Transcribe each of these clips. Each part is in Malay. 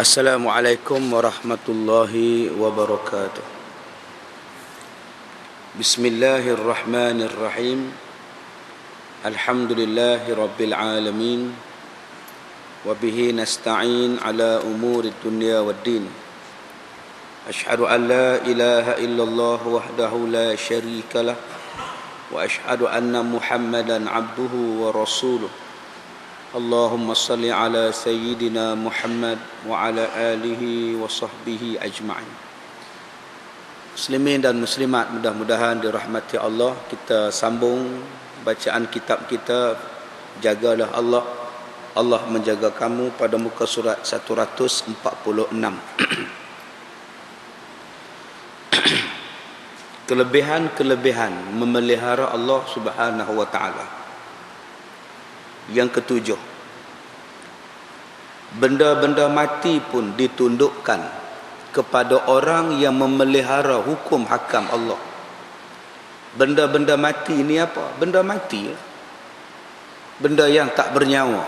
Assalamualaikum warahmatullahi wabarakatuh. Bismillahirrahmanirrahim. Alhamdulillahi rabbil alamin. Wabihi nasta'in ala umuri dunya waddin. Ashhadu an la ilaha illallah wahdahu la syarika lah. Wa ashhadu anna Muhammadan abduhu wa rasuluh. Allahumma salli ala Sayyidina Muhammad wa ala alihi wa sahbihi ajma'in. Muslimin dan muslimat, mudah-mudahan dirahmati Allah. Kita sambung bacaan kitab kita, Jagalah Allah, Allah menjaga kamu, pada muka surat 146. Kelebihan-kelebihan memelihara Allah Subhanahu wa ta'ala. Yang ketujuh, benda-benda mati pun ditundukkan kepada orang yang memelihara hukum hakam Allah. Benda-benda mati ini apa? Benda mati, benda yang tak bernyawa.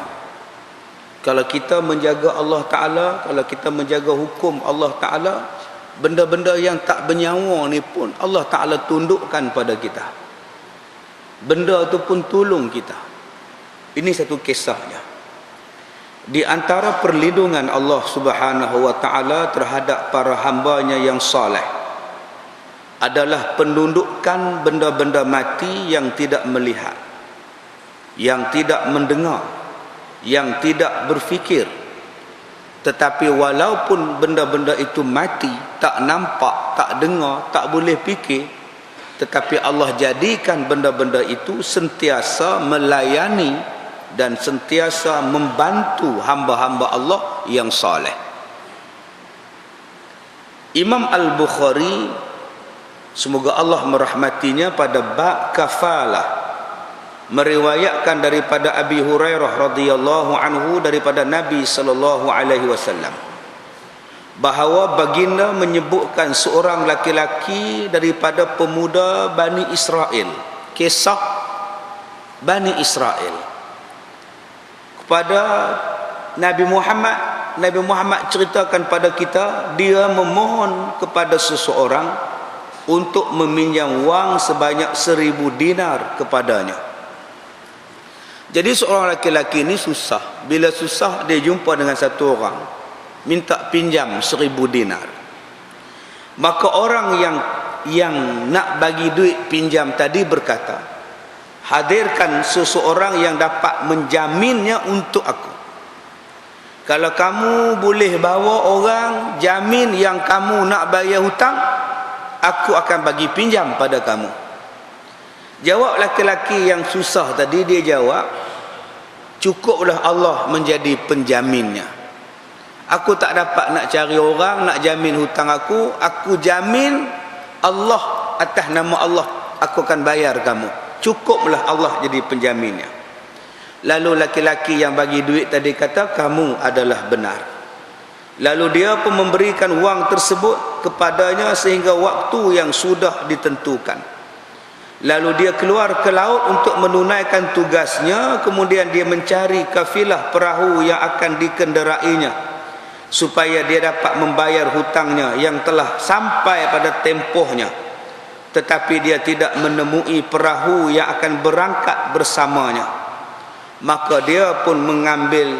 Kalau kita menjaga Allah Ta'ala, kalau kita menjaga hukum Allah Ta'ala, benda-benda yang tak bernyawa ni pun Allah Ta'ala tundukkan pada kita. Benda tu pun tolong kita. Ini satu kisahnya. Di antara perlindungan Allah Subhanahu wa ta'ala terhadap para hambanya yang saleh adalah penundukan benda-benda mati yang tidak melihat, yang tidak mendengar, yang tidak berfikir. Tetapi walaupun benda-benda itu mati, tak nampak, tak dengar, tak boleh fikir, tetapi Allah jadikan benda-benda itu sentiasa melayani dan sentiasa membantu hamba-hamba Allah yang saleh. Imam Al-Bukhari, semoga Allah merahmatinya, pada bab kafalah meriwayatkan daripada Abi Hurairah radhiyallahu anhu daripada Nabi sallallahu alaihi wasallam bahawa baginda menyebutkan seorang laki-laki daripada pemuda Bani Israel, kisah Bani Israel kepada Nabi Muhammad. Nabi Muhammad ceritakan pada kita, dia memohon kepada seseorang untuk meminjam wang sebanyak 1000 dinar kepadanya. Jadi seorang laki-laki ini susah. Bila susah, dia jumpa dengan satu orang, minta pinjam 1000 dinar. Maka orang yang nak bagi duit pinjam tadi berkata, hadirkan seseorang yang dapat menjaminnya untuk aku. Kalau kamu boleh bawa orang jamin yang kamu nak bayar hutang, aku akan bagi pinjam pada kamu. Jawab laki-laki yang susah tadi, dia jawab, cukuplah Allah menjadi penjaminnya. Aku tak dapat nak cari orang nak jamin hutang aku. Aku jamin Allah, atas nama Allah aku akan bayar kamu. Cukuplah Allah jadi penjaminnya. Lalu laki-laki yang bagi duit tadi kata, kamu adalah benar. Lalu dia pun memberikan wang tersebut kepadanya sehingga waktu yang sudah ditentukan. Lalu dia keluar ke laut untuk menunaikan tugasnya. Kemudian dia mencari kafilah perahu yang akan dikenderainya supaya dia dapat membayar hutangnya yang telah sampai pada tempohnya. Tetapi dia tidak menemui perahu yang akan berangkat bersamanya. Maka dia pun mengambil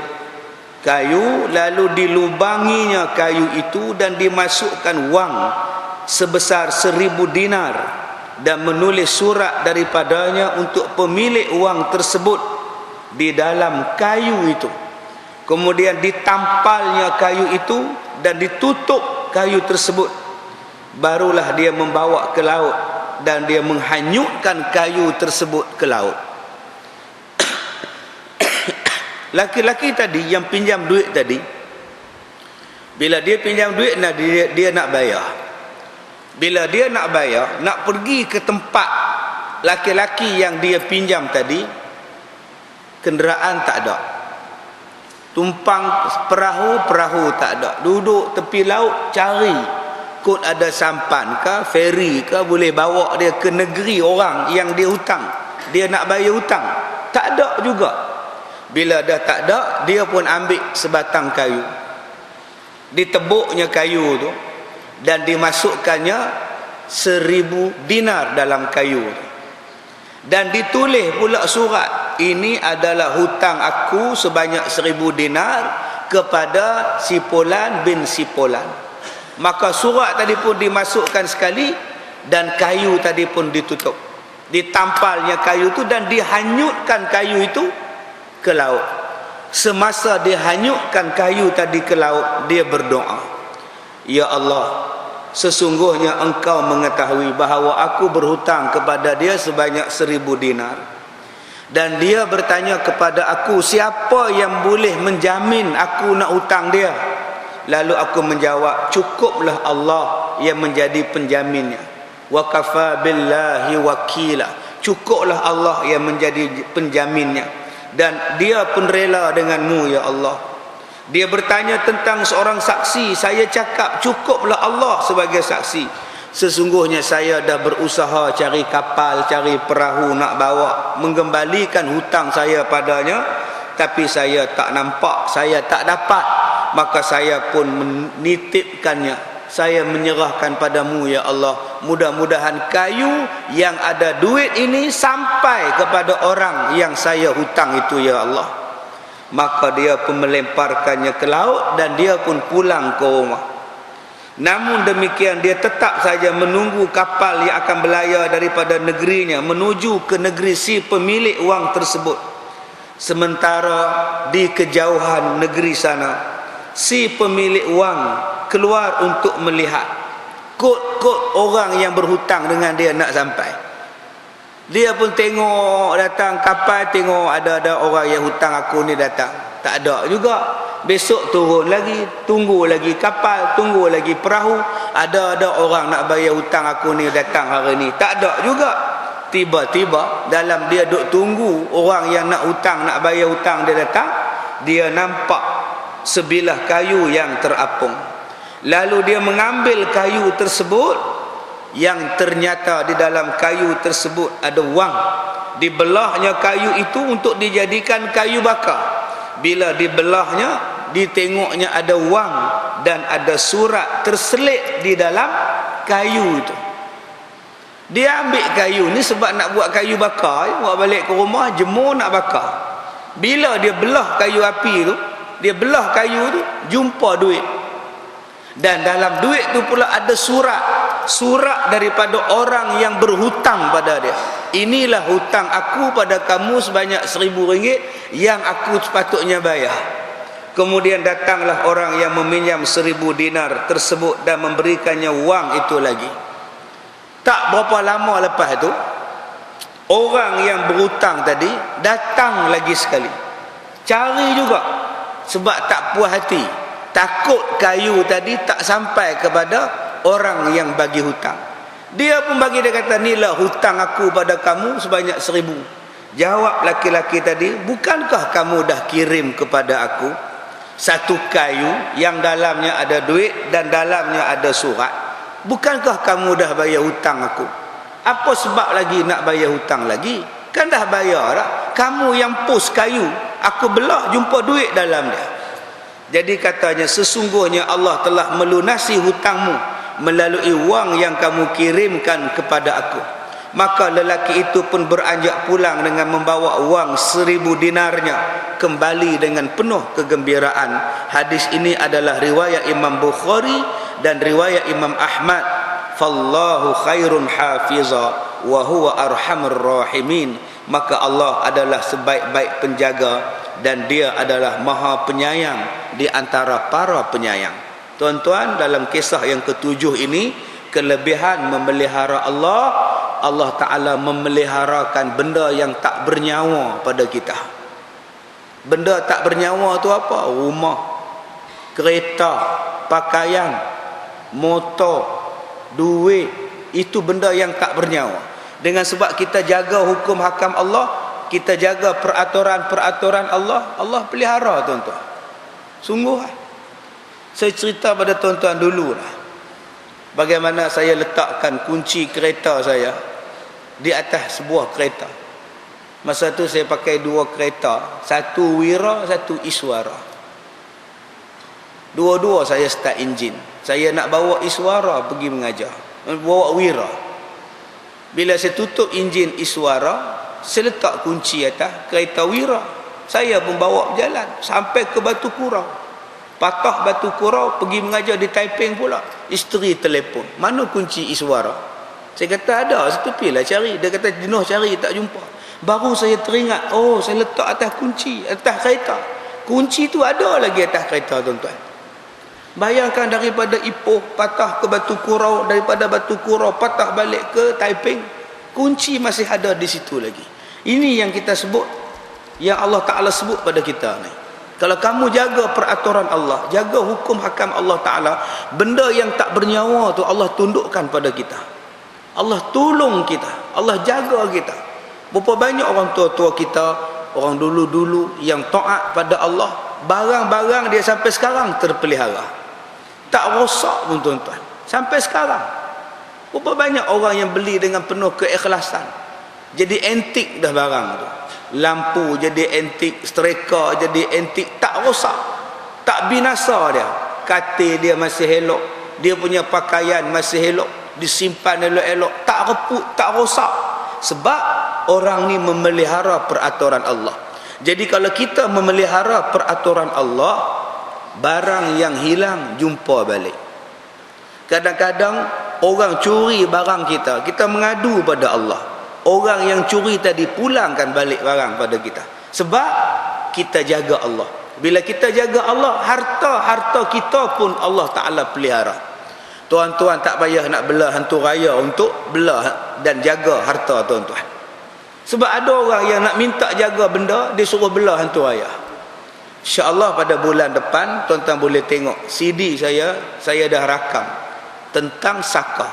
kayu, lalu dilubanginya kayu itu dan dimasukkan wang sebesar 1000 dinar dan menulis surat daripadanya untuk pemilik wang tersebut di dalam kayu itu. Kemudian ditampalnya kayu itu dan ditutup kayu tersebut. Barulah dia membawa ke laut dan dia menghanyutkan kayu tersebut ke laut. Laki-laki tadi yang pinjam duit tadi, bila dia pinjam duit, dia nak bayar. Bila dia nak bayar, nak pergi ke tempat laki-laki yang dia pinjam tadi, kenderaan tak ada. Tumpang perahu tak ada. Duduk tepi laut cari kot ada sampan ke, feri ke, boleh bawa dia ke negeri orang yang dia hutang, dia nak bayar hutang. Tak ada juga. Bila dah tak ada, dia pun ambil sebatang kayu, ditebuknya kayu tu dan dimasukkannya 1000 dinar dalam kayu tu. Dan ditulis pula surat, ini adalah hutang aku sebanyak 1000 dinar kepada si Fulan bin si Fulan. Maka surat tadi pun dimasukkan sekali dan kayu tadi pun ditutup. Ditampalnya kayu itu dan dihanyutkan kayu itu ke laut. Semasa dihanyutkan kayu tadi ke laut, dia berdoa, ya Allah, sesungguhnya engkau mengetahui bahawa aku berhutang kepada dia sebanyak 1000 dinar. Dan dia bertanya kepada aku, siapa yang boleh menjamin aku nak hutang dia? Lalu aku menjawab, cukuplah Allah yang menjadi penjaminnya. Wa kafa billahi wakila. Cukuplah Allah yang menjadi penjaminnya. Dan dia pun rela denganmu ya Allah. Dia bertanya tentang seorang saksi. Saya cakap cukuplah Allah sebagai saksi. Sesungguhnya saya dah berusaha cari kapal, cari perahu nak bawa, mengembalikan hutang saya padanya, tapi saya tak nampak, saya tak dapat. Maka saya pun menitipkannya. Saya menyerahkan padamu ya Allah. Mudah-mudahan kayu yang ada duit ini sampai kepada orang yang saya hutang itu ya Allah. Maka dia pun melemparkannya ke laut dan dia pun pulang ke rumah. Namun demikian dia tetap saja menunggu kapal yang akan berlayar daripada negerinya menuju ke negeri si pemilik wang tersebut. Sementara di kejauhan negeri sana, si pemilik wang keluar untuk melihat kod-kod orang yang berhutang dengan dia nak sampai. Dia pun tengok datang kapal, tengok ada orang yang hutang aku ni datang. Tak ada juga. Besok turun lagi, tunggu lagi kapal, tunggu lagi perahu. Ada orang nak bayar hutang aku ni datang hari ni. Tak ada juga. Tiba-tiba dalam dia duk tunggu orang yang nak hutang, nak bayar hutang dia datang, dia nampak sebilah kayu yang terapung. Lalu dia mengambil kayu tersebut, yang ternyata di dalam kayu tersebut ada wang. Dibelahnya kayu itu untuk dijadikan kayu bakar. Bila dibelahnya, ditengoknya ada wang dan ada surat terselit di dalam kayu itu. Dia ambil kayu ni sebab nak buat kayu bakar, buat balik ke rumah, jemur nak bakar. Bila dia belah kayu api tu, dia belah kayu tu, jumpa duit. Dan dalam duit tu pula ada surat daripada orang yang berhutang pada dia. Inilah hutang aku pada kamu sebanyak 1000 ringgit yang aku sepatutnya bayar. Kemudian datanglah orang yang meminjam 1000 dinar tersebut dan memberikannya wang itu lagi. Tak berapa lama lepas itu, orang yang berhutang tadi datang lagi sekali. Cari juga sebab tak puas hati. Takut kayu tadi tak sampai kepada orang yang bagi hutang. Dia pun bagi, dia kata, inilah hutang aku pada kamu sebanyak 1000. Jawab laki-laki tadi, bukankah kamu dah kirim kepada aku satu kayu yang dalamnya ada duit dan dalamnya ada surat? Bukankah kamu dah bayar hutang aku? Apa sebab lagi nak bayar hutang lagi? Kan dah bayar dah. Kamu yang post kayu, aku belah jumpa duit dalamnya. Jadi katanya, sesungguhnya Allah telah melunasi hutangmu melalui wang yang kamu kirimkan kepada aku. Maka lelaki itu pun beranjak pulang dengan membawa wang 1000 dinarnya kembali dengan penuh kegembiraan. Hadis ini adalah riwayat Imam Bukhari dan riwayat Imam Ahmad. Fallahu khairun hafiza wa huwa arhamur rahimin. Maka Allah adalah sebaik-baik penjaga dan dia adalah maha penyayang di antara para penyayang. Tuan-tuan, dalam kisah yang ketujuh ini, kelebihan memelihara Allah, Allah Ta'ala memeliharakan benda yang tak bernyawa pada kita. Benda tak bernyawa tu apa? Rumah, kereta, pakaian, motor, duit. Itu benda yang tak bernyawa. Dengan sebab kita jaga hukum hakam Allah, kita jaga peraturan-peraturan Allah, Allah pelihara tuan-tuan. Sungguh saya cerita pada tuan-tuan dulu lah, bagaimana saya letakkan kunci kereta saya di atas sebuah kereta. Masa tu saya pakai 2 kereta, satu Wira, satu Iswara. Dua-dua saya start enjin. Saya nak bawa Iswara pergi mengajar, bawa Wira. Bila saya tutup enjin Iswara, saya letak kunci atas kereta Wira. Saya pun bawa berjalan sampai ke Batu Kurau. Patah Batu Kurau, pergi mengajar di Taiping pula. Isteri telefon, mana kunci Iswara? Saya kata ada, saya tepilah cari. Dia kata jenuh cari tak jumpa. Baru saya teringat, oh saya letak atas kunci, atas kereta. Kunci tu ada lagi atas kereta, tuan-tuan. Bayangkan daripada Ipoh patah ke Batu Kurau, daripada Batu Kurau patah balik ke Taiping, kunci masih ada di situ lagi. Ini yang kita sebut, yang Allah Ta'ala sebut pada kita ni. Kalau kamu jaga peraturan Allah, jaga hukum hakam Allah Ta'ala, benda yang tak bernyawa tu Allah tundukkan pada kita. Allah tolong kita, Allah jaga kita. Berapa banyak orang tua-tua kita, orang dulu-dulu yang taat pada Allah, barang-barang dia sampai sekarang terpelihara, tak rosak pun, tuan-tuan, sampai sekarang. Berapa banyak orang yang beli dengan penuh keikhlasan, jadi antik dah barang tu. Lampu jadi antik, streka jadi antik, tak rosak, tak binasa dia. Katil dia masih elok, dia punya pakaian masih elok, disimpan elok-elok, tak reput, tak rosak. Sebab orang ni memelihara peraturan Allah. Jadi kalau kita memelihara peraturan Allah, barang yang hilang jumpa balik. Kadang-kadang orang curi barang kita, kita mengadu pada Allah. Orang yang curi tadi pulangkan balik barang pada kita. Sebab kita jaga Allah. Bila kita jaga Allah, harta-harta kita pun Allah Ta'ala pelihara. Tuan-tuan tak payah nak belah hantu raya untuk belah dan jaga harta tuan-tuan. Sebab ada orang yang nak minta jaga benda, dia suruh belah hantu raya. InsyaAllah pada bulan depan tuan-tuan boleh tengok CD saya dah rakam tentang Saka.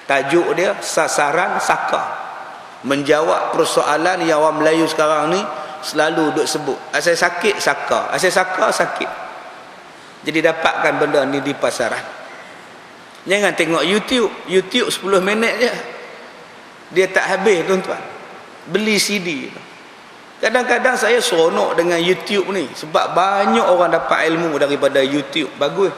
Tajuk dia Sasaran Saka. Menjawab persoalan yang orang Melayu sekarang ni selalu duk sebut, asal sakit Saka, asal Saka sakit. Jadi dapatkan benda ni di pasaran. Jangan tengok YouTube 10 minit je, dia tak habis, tuan-tuan. Beli CD. Kadang-kadang saya seronok dengan YouTube ni, sebab banyak orang dapat ilmu daripada YouTube. Bagus.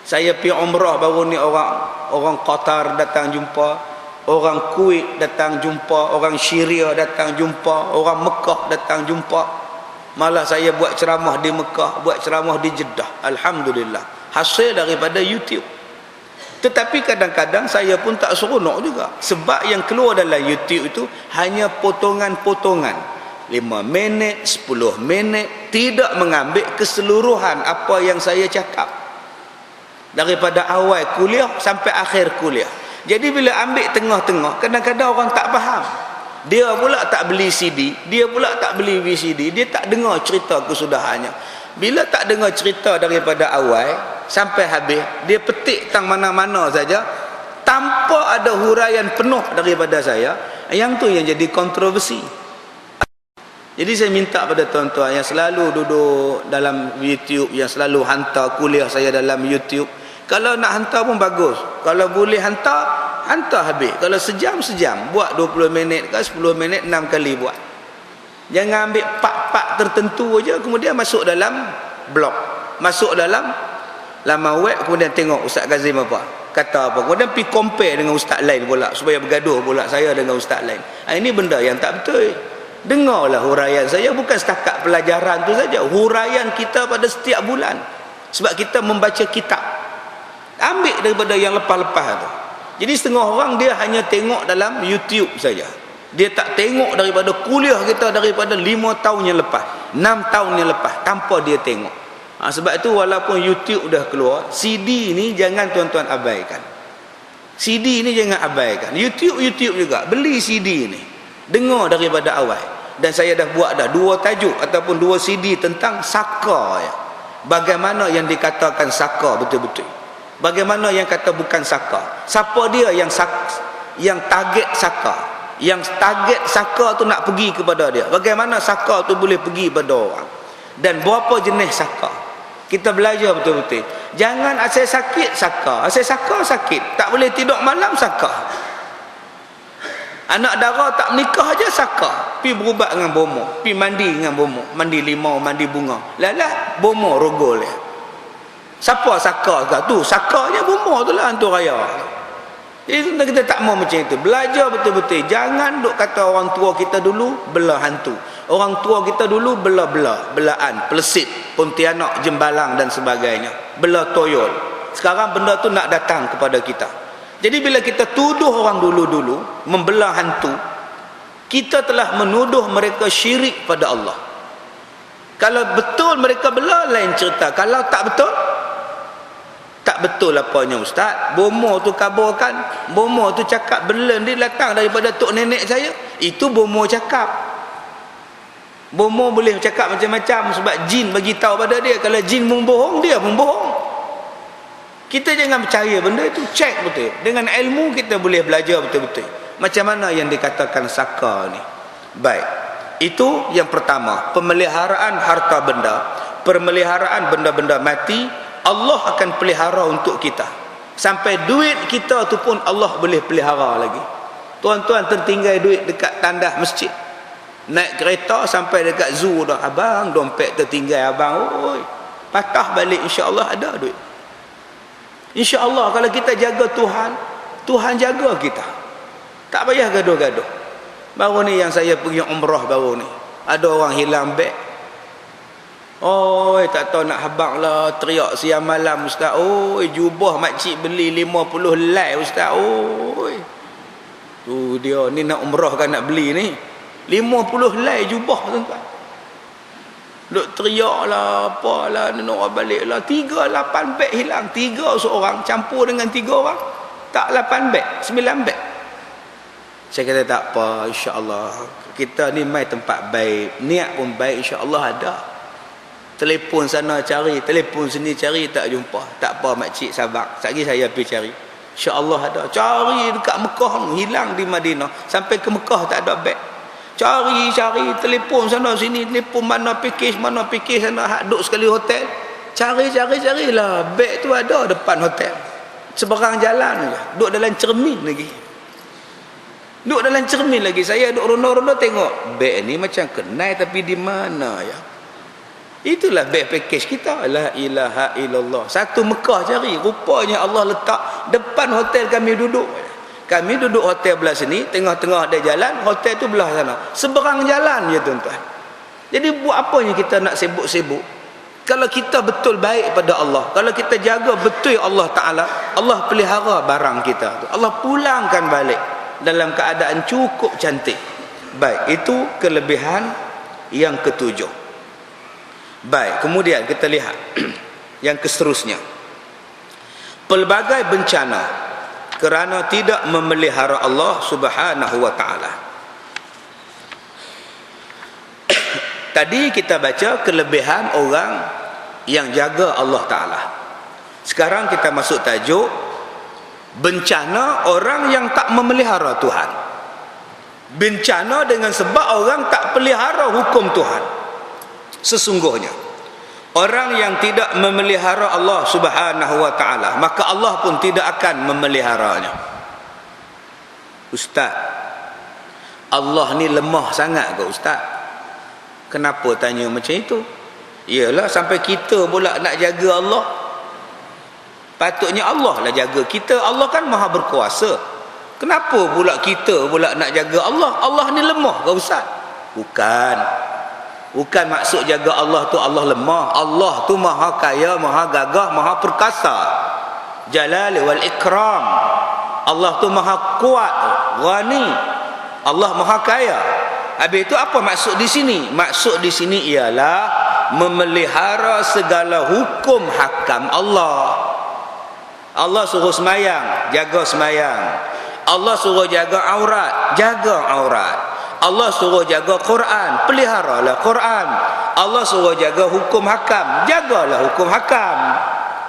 Saya pergi umrah baru ni, orang Qatar datang jumpa, orang Kuwait datang jumpa, orang Syria datang jumpa, orang Mekah datang jumpa. Malah saya buat ceramah di Mekah, buat ceramah di Jeddah. Alhamdulillah, hasil daripada YouTube. Tetapi kadang-kadang saya pun tak seronok juga, sebab yang keluar dalam YouTube itu hanya potongan-potongan, 5 minit, 10 minit, tidak mengambil keseluruhan apa yang saya cakap daripada awal kuliah sampai akhir kuliah. Jadi bila ambil tengah-tengah, kadang-kadang orang tak faham. Dia pula tak beli CD, dia pula tak beli VCD, dia tak dengar cerita kesudahannya. Bila tak dengar cerita daripada awal sampai habis, dia petik tang mana-mana saja tanpa ada huraian penuh daripada saya. Yang tu yang jadi kontroversi. Jadi saya minta pada tuan-tuan yang selalu duduk dalam YouTube, yang selalu hantar kuliah saya dalam YouTube, kalau nak hantar pun bagus. Kalau boleh hantar habis. Kalau sejam-sejam, buat 20 minit ke 10 minit, 6 kali buat. Jangan ambil part-part tertentu aja, kemudian masuk dalam blog, masuk dalam laman web, kemudian tengok Ustaz Kazim apa, kata apa, kemudian pergi compare dengan ustaz lain pula, supaya bergaduh pula saya dengan ustaz lain. Ini benda yang tak betul. Dengarlah huraian saya, bukan setakat pelajaran tu saja, huraian kita pada setiap bulan. Sebab kita membaca kitab, ambil daripada yang lepas-lepas tu. Jadi setengah orang dia hanya tengok dalam YouTube saja, dia tak tengok daripada kuliah kita daripada 5 tahun yang lepas, 6 tahun yang lepas, tanpa dia tengok. Sebab itu walaupun YouTube dah keluar, CD ni jangan tuan-tuan abaikan. CD ni jangan abaikan. YouTube juga, beli CD ni, dengar daripada awal. Dan saya dah buat dah 2 tajuk ataupun 2 CD tentang Saka ya. Bagaimana yang dikatakan Saka betul-betul, bagaimana yang kata bukan Saka, siapa dia yang target Saka, yang target Saka tu nak pergi kepada dia, bagaimana Saka tu boleh pergi pada orang, dan berapa jenis Saka. Kita belajar betul-betul. Jangan asal sakit Saka, asal Saka sakit, tak boleh tidur malam Saka. Anak dara tak menikah aja Saka, pi berubat dengan bomo, pi mandi dengan bomo, mandi limau, mandi bunga, lalah bomo rogol dia. Siapa saka tu? Sakanya bomoh tu lah hantu raya. Jadi kita tak mau macam itu. Belajar betul-betul. Jangan duk kata orang tua kita dulu bela hantu. Orang tua kita dulu belaan, pelesit, pontianak, jembalang dan sebagainya. Bela toyol. Sekarang benda tu nak datang kepada kita. Jadi bila kita tuduh orang dulu-dulu membela hantu, kita telah menuduh mereka syirik pada Allah. Kalau betul mereka bela, lain cerita. Kalau tak betul, tak betul apanya ustaz. Bomoh tu kabarkan, bomoh tu cakap belen dia datang daripada tok nenek saya. Itu bomoh cakap. Bomoh boleh cakap macam-macam sebab jin bagi tahu pada dia. Kalau jin membohong, dia membohong. Kita jangan percaya benda itu, cek betul. Dengan ilmu kita boleh belajar betul-betul. Macam mana yang dikatakan saka ni. Baik. Itu yang pertama, pemeliharaan harta benda, pemeliharaan benda-benda mati, Allah akan pelihara untuk kita. Sampai duit kita tu pun Allah boleh pelihara lagi. Tuan-tuan tertinggal duit dekat tandas masjid. Naik kereta sampai dekat zoo dah. Abang, dompet tertinggal abang. Oi, patah balik insya-Allah ada duit. Insya-Allah kalau kita jaga Tuhan, Tuhan jaga kita. Tak payah gaduh-gaduh. Baru ni yang saya pergi umrah baru ni. Ada orang hilang beg. Oi, tak tahu nak habaq lah, teriak siang malam ustaz. Oi, jubah makcik beli 50 helai ustaz. Oi. Tu dia ni nak umrah kan nak beli ni. 50 helai jubah tuan-tuan. Duk teriak lah, apalah, nak balik lah. 8 beg hilang. 3 seorang campur dengan 3 orang. Tak 8 beg, 9 beg. Saya kata tak apa, insya-Allah. Kita ni mai tempat baik, niat pun baik, insya-Allah ada. Telefon sana cari, telefon sini cari, tak jumpa. Tak apa makcik sabar. Sekali saya pergi cari. InsyaAllah ada. Cari dekat Mekah, hilang di Madinah. Sampai ke Mekah tak ada beg. Cari, telefon sana sini, telefon mana pakej sana, hak duduk sekali hotel. Carilah. Beg tu ada depan hotel. Seberang jalan je. Duduk dalam cermin lagi. Saya duduk ronda-ronda tengok. Beg ni macam kenal tapi di mana ya? Itulah beg package kita. La ilaha illallah. Satu Mekah cari. Rupanya Allah letak depan hotel kami duduk. Kami duduk hotel belah sini, tengah-tengah ada jalan, hotel tu belah sana. Seberang jalan je tuan-tuan. Jadi buat apanya kita nak sibuk-sibuk? Kalau kita betul baik pada Allah, kalau kita jaga betul Allah Ta'ala, Allah pelihara barang kita tu. Allah pulangkan balik dalam keadaan cukup cantik. Baik, itu kelebihan yang ketujuh. Baik, kemudian kita lihat yang keseterusnya. Pelbagai bencana kerana tidak memelihara Allah Subhanahu wa ta'ala. Tadi kita baca kelebihan orang yang jaga Allah Ta'ala. Sekarang kita masuk tajuk bencana orang yang tak memelihara Tuhan. Bencana dengan sebab orang tak pelihara hukum Tuhan. Sesungguhnya orang yang tidak memelihara Allah Subhanahu wa ta'ala, maka Allah pun tidak akan memeliharanya. Ustaz, Allah ni lemah sangat ke ustaz? Kenapa tanya macam itu? Iyalah, sampai kita pula nak jaga Allah. Patutnya Allah lah jaga kita. Allah kan maha berkuasa. Kenapa pula kita pula nak jaga Allah? Allah ni lemah ke ustaz? Bukan maksud jaga Allah tu Allah lemah. Allah tu maha kaya, maha gagah, maha perkasa. Jalal wal ikram. Allah tu maha kuat, ghani. Allah maha kaya. Habis itu apa maksud di sini? Maksud di sini ialah memelihara segala hukum hakam Allah. Allah suruh semayang, jaga semayang. Allah suruh jaga aurat, jaga aurat. Allah suruh jaga Quran, peliharalah Quran. Allah suruh jaga hukum hakam, jagalah hukum hakam.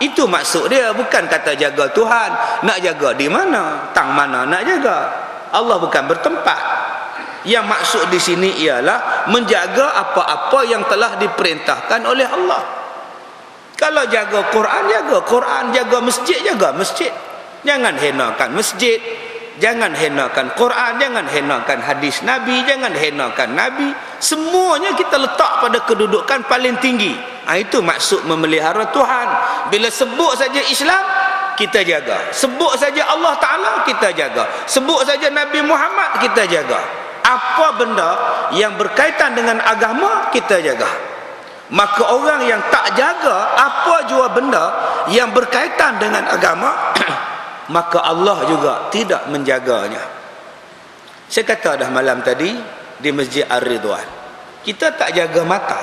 Itu maksud dia, bukan kata jaga Tuhan. Nak jaga di mana? Tang mana nak jaga? Allah bukan bertempat. Yang maksud di sini ialah menjaga apa-apa yang telah diperintahkan oleh Allah. Kalau jaga Quran, jaga Quran. Jaga masjid, jaga masjid. Jangan hinakan masjid. Jangan hinakan Quran, jangan hinakan hadis Nabi, jangan hinakan Nabi. Semuanya kita letak pada kedudukan paling tinggi. Itu maksud memelihara Tuhan. Bila sebut saja Islam, kita jaga. Sebut saja Allah Ta'ala, kita jaga. Sebut saja Nabi Muhammad, kita jaga. Apa benda yang berkaitan dengan agama, kita jaga. Maka orang yang tak jaga apa jua benda yang berkaitan dengan agama, maka Allah juga tidak menjaganya. Saya kata dah malam tadi di Masjid Ar-Ridwan, kita tak jaga mata.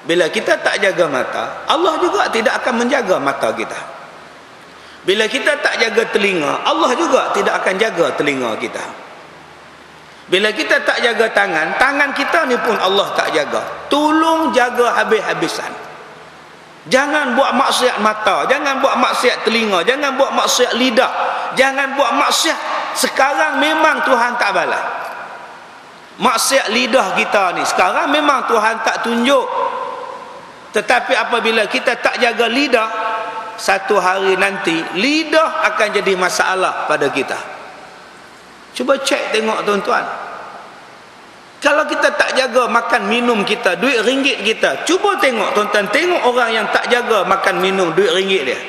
Bila kita tak jaga mata, Allah juga tidak akan menjaga mata kita. Bila kita tak jaga telinga, Allah juga tidak akan jaga telinga kita. Bila kita tak jaga tangan, tangan kita ni pun Allah tak jaga. Tolong jaga habis-habisan. Jangan buat maksiat mata, jangan buat maksiat telinga, jangan buat maksiat lidah, jangan buat maksiat. Sekarang memang Tuhan tak balas. Maksiat lidah kita ni sekarang memang Tuhan tak tunjuk. Tetapi apabila kita tak jaga lidah, satu hari nanti lidah akan jadi masalah pada kita. Cuba cek tengok tuan-tuan. Kalau kita tak jaga makan minum kita, duit ringgit kita, cuba tengok tuan-tuan, tengok orang yang tak jaga makan minum duit ringgit dia.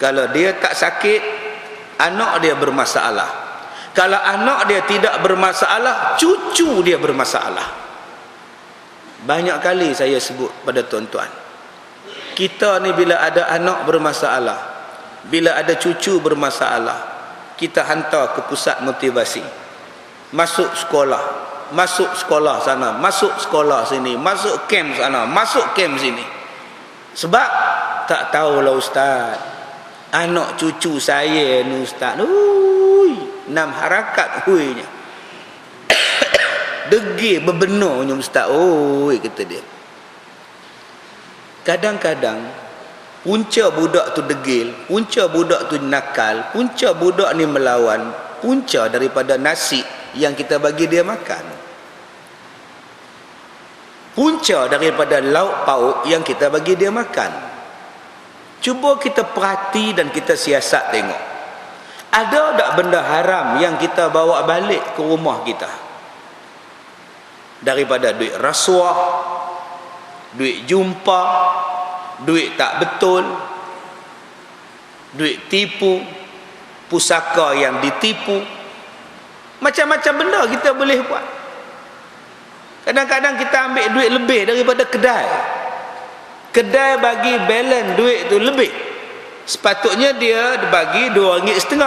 Kalau dia tak sakit, anak dia bermasalah. Kalau anak dia tidak bermasalah, cucu dia bermasalah. Banyak kali saya sebut pada tuan-tuan, kita ni bila ada anak bermasalah, bila ada cucu bermasalah, kita hantar ke pusat motivasi. Masuk sekolah sana, masuk sekolah sini, masuk camp sana, masuk camp sini. Sebab tak tahulah ustaz, anak cucu saya ni ustaz, 6 harakat huinya. Degil berbenarnya ustaz, kata dia. Kadang-kadang punca budak tu degil, punca budak tu nakal, punca budak ni melawan, punca daripada nasi yang kita bagi dia makan, punca daripada lauk pauk yang kita bagi dia makan. Cuba kita perhati dan kita siasat tengok, ada tak benda haram yang kita bawa balik ke rumah kita? Daripada duit rasuah, duit jumpa, duit tak betul, duit tipu, pusaka yang ditipu, macam-macam benda kita boleh buat. Kadang-kadang kita ambil duit lebih daripada kedai. Kedai bagi balance duit tu lebih. Sepatutnya dia bagi RM2.5,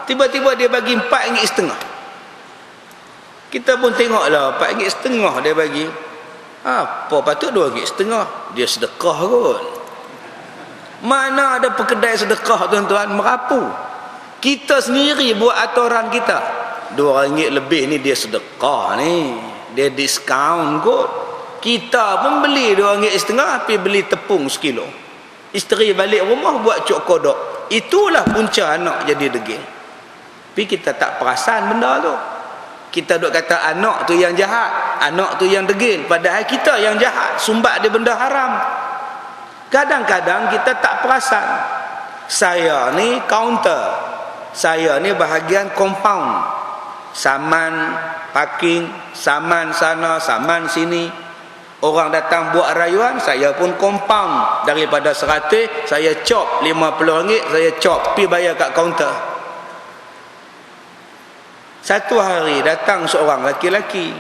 tiba-tiba dia bagi RM4.5. Kita pun tengoklah, RM4.5 dia bagi. Apa patut RM2.5? Dia sedekah kot. Mana ada pekedai sedekah tuan-tuan, merapu. Kita sendiri buat aturan kita. RM2 lebih ni dia sedekah ni, dia diskaun kot. Kita pun beli RM2.5, tapi beli tepung sekilo. Isteri balik rumah buat cok kodok. Itulah punca anak jadi degil. Tapi kita tak perasan benda tu. Kita duk kata anak tu yang jahat, anak tu yang degil, padahal kita yang jahat, sumbat dia benda haram. Kadang-kadang kita tak perasan. Saya ni kaunter, saya ni bahagian compound, saman parking, saman sana, saman sini. Orang datang buat rayuan, saya pun compound. Daripada 100, saya cop RM50, saya cop, pergi bayar kat kaunter. Satu hari datang seorang laki-laki,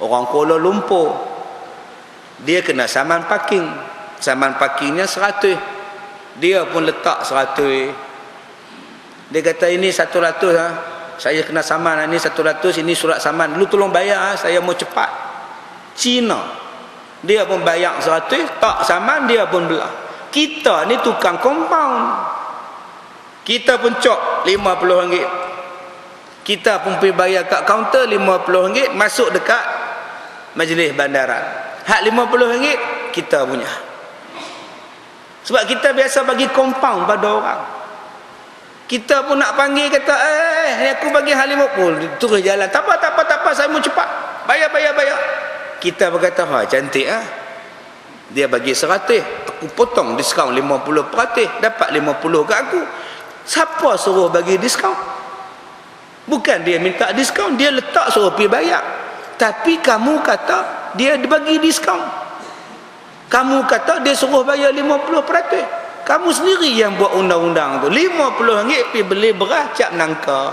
orang Kuala Lumpur. Dia kena saman parking. Saman parkingnya 100. Dia pun letak 100. Dia kata ini 100 ha. Saya kena saman ini 100, ini surat saman. Lu tolong bayar ha, saya mau cepat. Cina. Dia pun bayar 100, tak saman dia pun belah. Kita ni tukang compound. Kita pun cop RM50. Kita pun pergi bayar kat kaunter RM50, masuk dekat majlis bandaran. Hak RM50 kita punya. Sebab kita biasa bagi compound pada orang. Kita pun nak panggil, kata aku bagi hak RM50, terus jalan. Tak apa, saya mau cepat. Bayar. Kita berkata, cantik ah. Dia bagi 100, aku potong diskaun 50%, dapat 50 kat aku. Siapa suruh bagi diskaun? Bukan dia minta diskaun, dia letak suruh pergi bayar. Tapi kamu kata dia bagi diskaun. Kamu kata dia suruh bayar 50%. Kamu sendiri yang buat undang-undang tu. RM50 pergi beli beras cap nangka.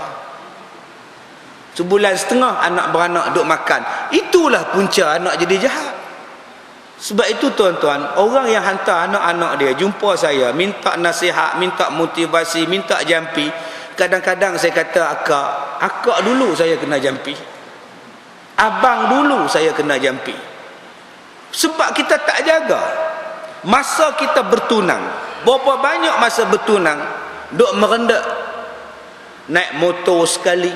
Sebulan setengah anak beranak duk makan. Itulah punca anak jadi jahat. Sebab itu tuan-tuan, orang yang hantar anak-anak dia jumpa saya, minta nasihat, minta motivasi, minta jampi. Kadang-kadang saya kata, akak dulu saya kena jampi. Abang dulu saya kena jampi. Sebab kita tak jaga masa kita bertunang. Berapa banyak masa bertunang duk merendak, naik motor sekali,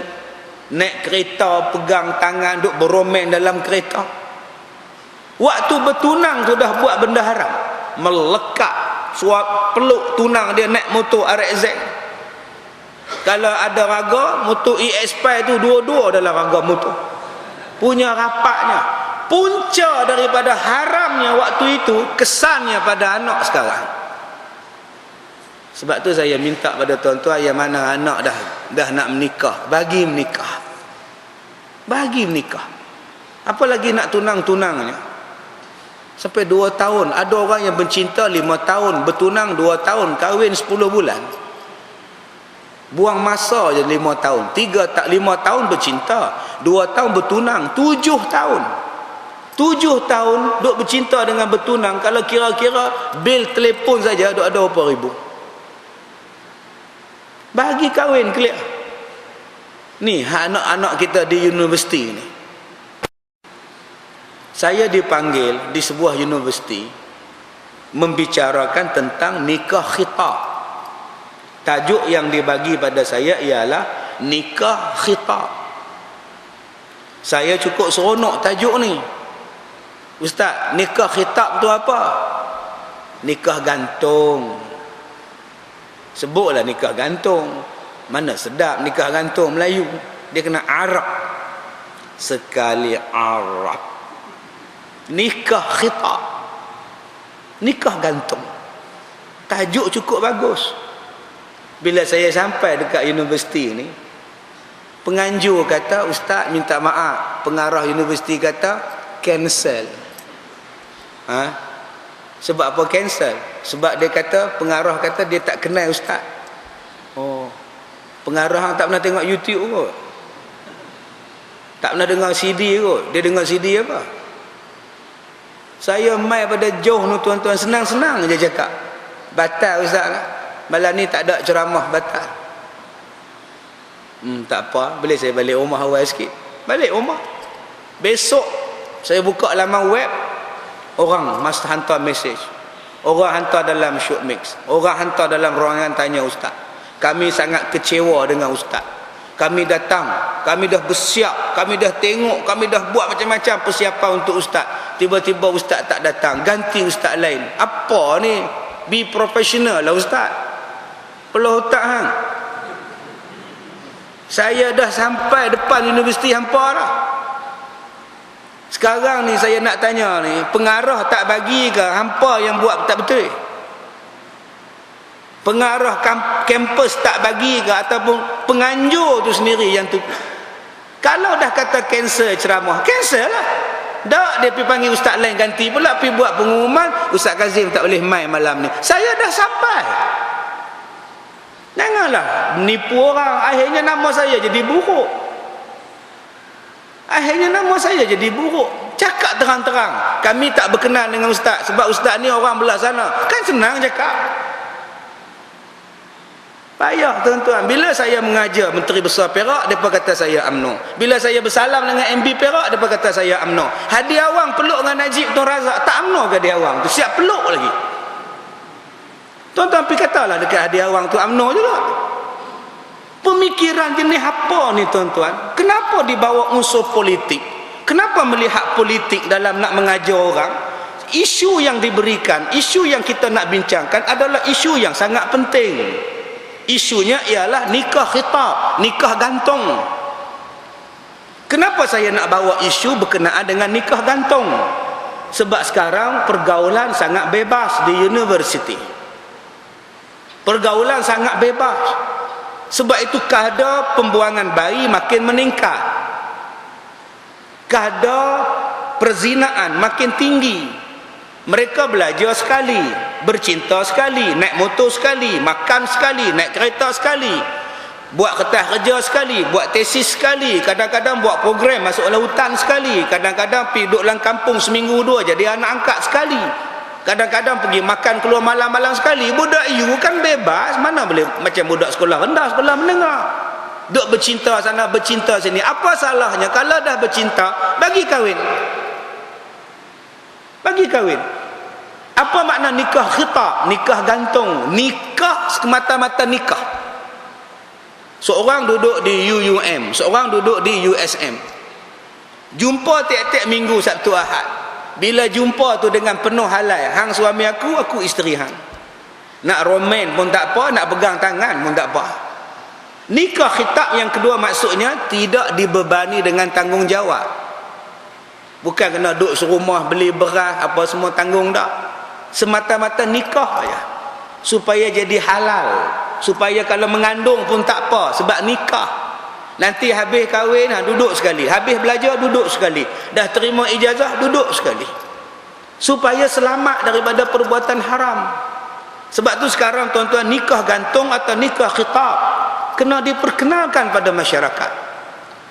naik kereta pegang tangan duk beromen dalam kereta. Waktu bertunang tu dah buat benda haram, melekat suap peluk tunang dia naik motor RX. Kalau ada raga motor EX5 tu dua-dua dalam raga motor, punya rapatnya. Punca daripada haramnya waktu itu kesannya pada anak sekarang. Sebab tu saya minta pada tuan-tuan yang mana anak dah nak menikah, bagi menikah. Bagi menikah. Apa lagi nak tunang-tunangnya? Sampai 2 tahun. Ada orang yang bercinta 5 tahun, bertunang 2 tahun, kahwin 10 bulan. Buang masa je 5 tahun. 5 tahun bercinta, 2 tahun bertunang, 7 tahun. 7 tahun duk bercinta dengan bertunang. Kalau kira-kira bil telefon saja duk ada berapa ribu. Bagi kahwin clear. Ni anak-anak kita di universiti ni. Saya dipanggil di sebuah universiti membicarakan tentang nikah khitab. Tajuk yang dibagi pada saya ialah nikah khitab. Saya cukup seronok tajuk ni. Ustaz, nikah khitab tu apa? Nikah gantung. Sebutlah nikah gantung. Mana sedap nikah gantung Melayu. Dia kena Arab. Sekali Arab. Nikah khitab. Nikah gantung. Tajuk cukup bagus. Bila saya sampai dekat universiti ni, penganjur kata, Ustaz minta maaf. Pengarah universiti kata, cancel. Sebab apa cancel? Sebab dia kata, pengarah kata dia tak kenal Ustaz. Oh, pengarah tak pernah tengok YouTube kot, tak pernah dengar CD kot. Dia dengar CD apa? Saya mai pada jauh ni tuan-tuan, senang-senang je cakap, batal Ustaz lah. Malam ni tak ada ceramah, batal. Tak apa, boleh saya balik rumah awal sikit. Balik rumah. Besok saya buka laman web, orang masa hantar mesej, orang hantar dalam shoot mix, orang hantar dalam ruangan tanya Ustaz, kami sangat kecewa dengan Ustaz, kami datang, kami dah bersiap, kami dah tengok, kami dah buat macam-macam persiapan untuk Ustaz, tiba-tiba Ustaz tak datang, ganti Ustaz lain. Apa ni? Be professional lah Ustaz. Peluh otak hang. Saya dah sampai depan universiti hampa dah. Sekarang ni saya nak tanya ni, pengarah tak bagi ke hampa yang buat tak betul? Pengarah kampus tak bagi ke, ataupun penganjur tu sendiri yang tu? Kalau dah kata cancel ceramah, cancel lah. Tak, dia pergi panggil ustaz lain ganti pula, pergi buat pengumuman Ustaz Kazim tak boleh main malam ni. Saya dah sampai. Janganlah menipu orang. Akhirnya nama saya jadi buruk. Akhirnya nama saya jadi buruk. Cakap terang-terang, kami tak berkenan dengan ustaz sebab ustaz ni orang belah sana. Kan senang cakap. Payah tuan-tuan. Bila saya mengajar Menteri Besar Perak, mereka kata saya UMNO. Bila saya bersalam dengan MB Perak, mereka kata saya UMNO. Hadi Awang peluk dengan Najib Tun Razak, tak UMNO ke Hadi Awang tu? Siap peluk lagi. Tuan-tuan pergi katalah dekat Hadi Awang tu UMNO juga. Pemikiran jenis apa ni tuan-tuan? Kenapa dibawa unsur politik? Kenapa melihat politik dalam nak mengajar orang? Isu yang diberikan, isu yang kita nak bincangkan adalah isu yang sangat penting. Isunya ialah nikah khitab, nikah gantung. Kenapa saya nak bawa isu berkenaan dengan nikah gantung? Sebab sekarang pergaulan sangat bebas di universiti. Pergaulan sangat bebas. Sebab itu kadar pembuangan bayi makin meningkat. Kadar perzinaan makin tinggi. Mereka belajar sekali, bercinta sekali, naik motor sekali, makan sekali, naik kereta sekali, buat kertas kerja sekali, buat tesis sekali, kadang-kadang buat program masuk lautan sekali, kadang-kadang pergi duduk dalam kampung seminggu dua jadi anak angkat sekali, kadang-kadang pergi makan keluar malam-malam sekali. Budak you kan bebas, mana boleh macam budak sekolah rendah, sekolah menengah. Duk bercinta sana, bercinta sini. Apa salahnya kalau dah bercinta, bagi kahwin. Bagi kahwin. Apa makna nikah khitab? Nikah gantung. Nikah semata-mata nikah. Seorang duduk di UUM, seorang duduk di USM. Jumpa tiap-tiap minggu Sabtu Ahad. Bila jumpa tu dengan penuh halal, hang suami aku isteri hang. Nak roman pun tak apa, nak pegang tangan pun tak apa. Nikah khitab yang kedua maksudnya tidak dibebani dengan tanggungjawab. Bukan kena duduk serumah beli beras apa semua tanggung tak. Semata-mata nikah aja. Supaya jadi halal. Supaya kalau mengandung pun tak apa sebab nikah. Nanti habis kahwin duduk sekali. Habis belajar duduk sekali. Dah terima ijazah duduk sekali. Supaya selamat daripada perbuatan haram. Sebab tu sekarang tuan-tuan nikah gantung atau nikah khitab kena diperkenalkan pada masyarakat.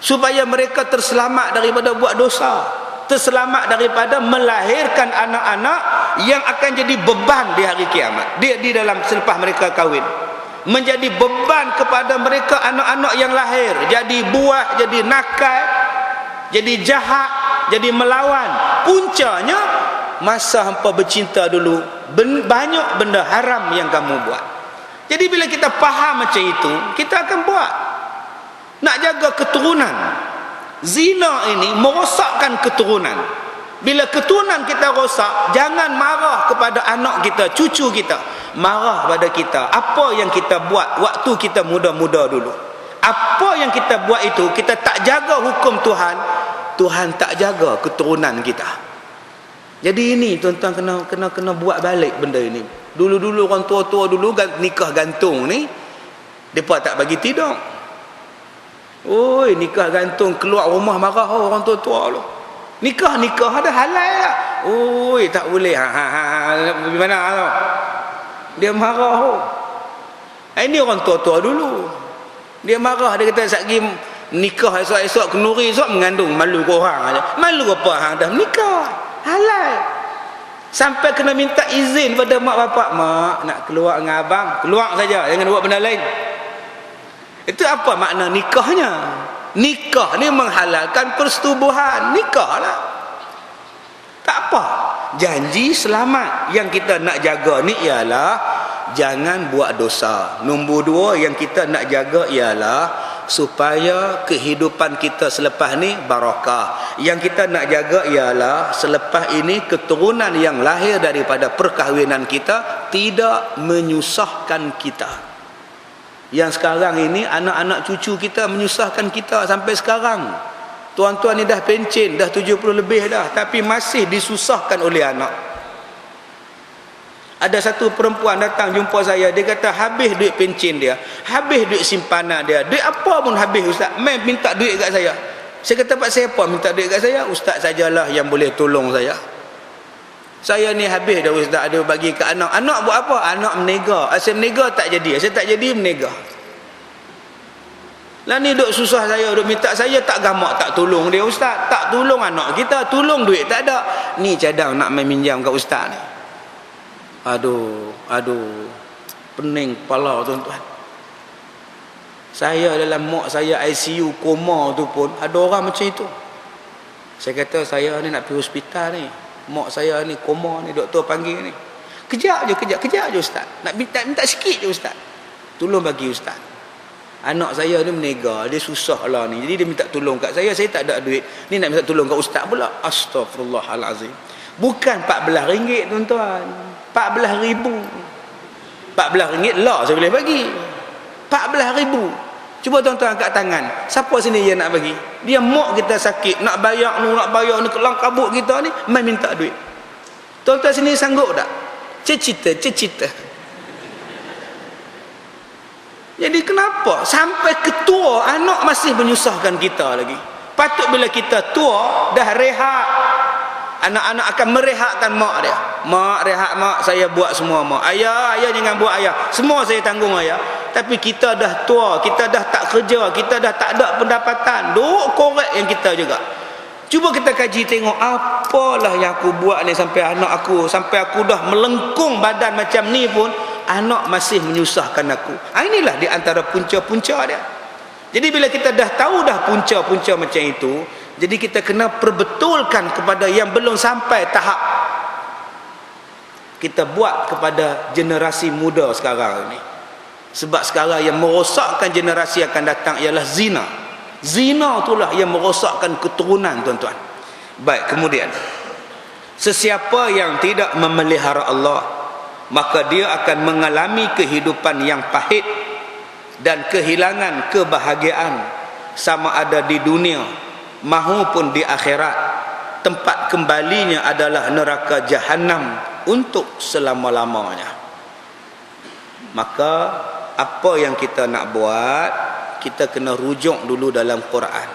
Supaya mereka terselamat daripada buat dosa. Terselamat daripada melahirkan anak-anak yang akan jadi beban di hari kiamat. Di dalam selepas mereka kahwin. Menjadi beban kepada mereka anak-anak yang lahir. Jadi buah, jadi nakal, jadi jahat, jadi melawan. Puncanya masa hampa bercinta dulu, banyak benda haram yang kamu buat. Jadi bila kita faham macam itu, kita akan buat. Nak jaga keturunan. Zina ini merosakkan keturunan. Bila keturunan kita rosak, jangan marah kepada anak kita, cucu kita. Marah pada kita. Apa yang kita buat waktu kita muda-muda dulu. Apa yang kita buat itu, kita tak jaga hukum Tuhan, Tuhan tak jaga keturunan kita. Jadi ini tuan-tuan kena buat balik benda ini. Dulu-dulu orang tua-tua dulu nikah gantung ni, depa tak bagi tidur. Oi, nikah gantung keluar rumah marah orang tua-tua lu. Nikah ada halal tak? Oi, tak boleh. Gimana tu? Dia marah. Ini orang tua-tua dulu. Dia marah, dia kata satgi nikah esok-esok kenuri esok mengandung, malu kau orang aja. Malu apa hang dah nikah? Halal. Sampai kena minta izin pada mak bapak. Mak nak keluar dengan abang, keluar saja, jangan buat benda lain. Itu apa makna nikahnya? Nikah ni menghalalkan persetubuhan. Nikah lah. Tak apa. Janji selamat. Yang kita nak jaga ni ialah jangan buat dosa. Nombor dua yang kita nak jaga ialah supaya kehidupan kita selepas ni barakah. Yang kita nak jaga ialah selepas ini keturunan yang lahir daripada perkahwinan kita tidak menyusahkan kita. Yang sekarang ini anak-anak cucu kita menyusahkan kita sampai sekarang. Tuan-tuan ni dah pencen, dah 70 lebih dah, tapi masih disusahkan oleh anak. Ada satu perempuan datang jumpa saya, dia kata habis duit pencen dia, habis duit simpanan dia, duit apa pun habis ustaz, mai minta duit kat saya. Saya kata pak siapa minta duit kat saya? Ustaz sajalah yang boleh tolong saya. Saya ni habis dah ustaz, ada bagi ke anak. Anak buat apa? Anak menega. Saya menega tak jadi. Saya tak jadi menega. Lah ni duk susah saya, duk minta saya tak gamak, tak tolong dia ustaz. Tak tolong anak kita, tolong duit tak ada. Ni cadang nak main minjam kat ustaz ni. Aduh. Pening kepala tuan-tuan. Saya dalam mak saya ICU koma tu pun ada orang macam itu. Saya kata saya ni nak pergi hospital ni. Mak saya ni koma ni, doktor panggil ni. Kejap je ustaz. Nak minta sikit je ustaz. Tolong bagi ustaz. Anak saya ni menega, dia susah lah ni. Jadi dia minta tolong kat saya tak ada duit. Ni nak minta tolong kat ustaz pula. Astaghfirullahalazim. Bukan RM14 tuan-tuan. RM14,000. RM14 lah saya boleh bagi. RM14,000. Cuba tuan-tuan angkat tangan. Siapa sini yang nak bagi? Dia mak kita sakit, nak bayar ni kelang kabut kita ni, mai minta duit. Tuan-tuan sini sanggup tak? Cecita. Jadi kenapa sampai ketua anak masih menyusahkan kita lagi? Patut bila kita tua dah rehat, Anak-anak akan merehatkan mak dia. Mak, rehat mak, saya buat semua mak. Ayah jangan buat ayah. Semua saya tanggung ayah. Tapi kita dah tua, kita dah tak kerja, kita dah tak ada pendapatan. Duk korek yang kita juga. Cuba kita kaji tengok apalah yang aku buat ni sampai anak aku, sampai aku dah melengkung badan macam ni pun anak masih menyusahkan aku. Inilah di antara punca-punca dia. Jadi bila kita dah tahu dah punca-punca macam itu, jadi kita kena perbetulkan kepada yang belum sampai tahap. Kita buat kepada generasi muda sekarang ini. Sebab sekarang yang merosakkan generasi akan datang ialah zina. Zina itulah yang merosakkan keturunan, tuan-tuan. Baik, kemudian sesiapa yang tidak memelihara Allah, maka dia akan mengalami kehidupan yang pahit dan kehilangan kebahagiaan, sama ada di dunia maupun di akhirat. Tempat kembalinya adalah neraka jahanam untuk selama-lamanya. Maka apa yang kita nak buat, kita kena rujuk dulu dalam Quran.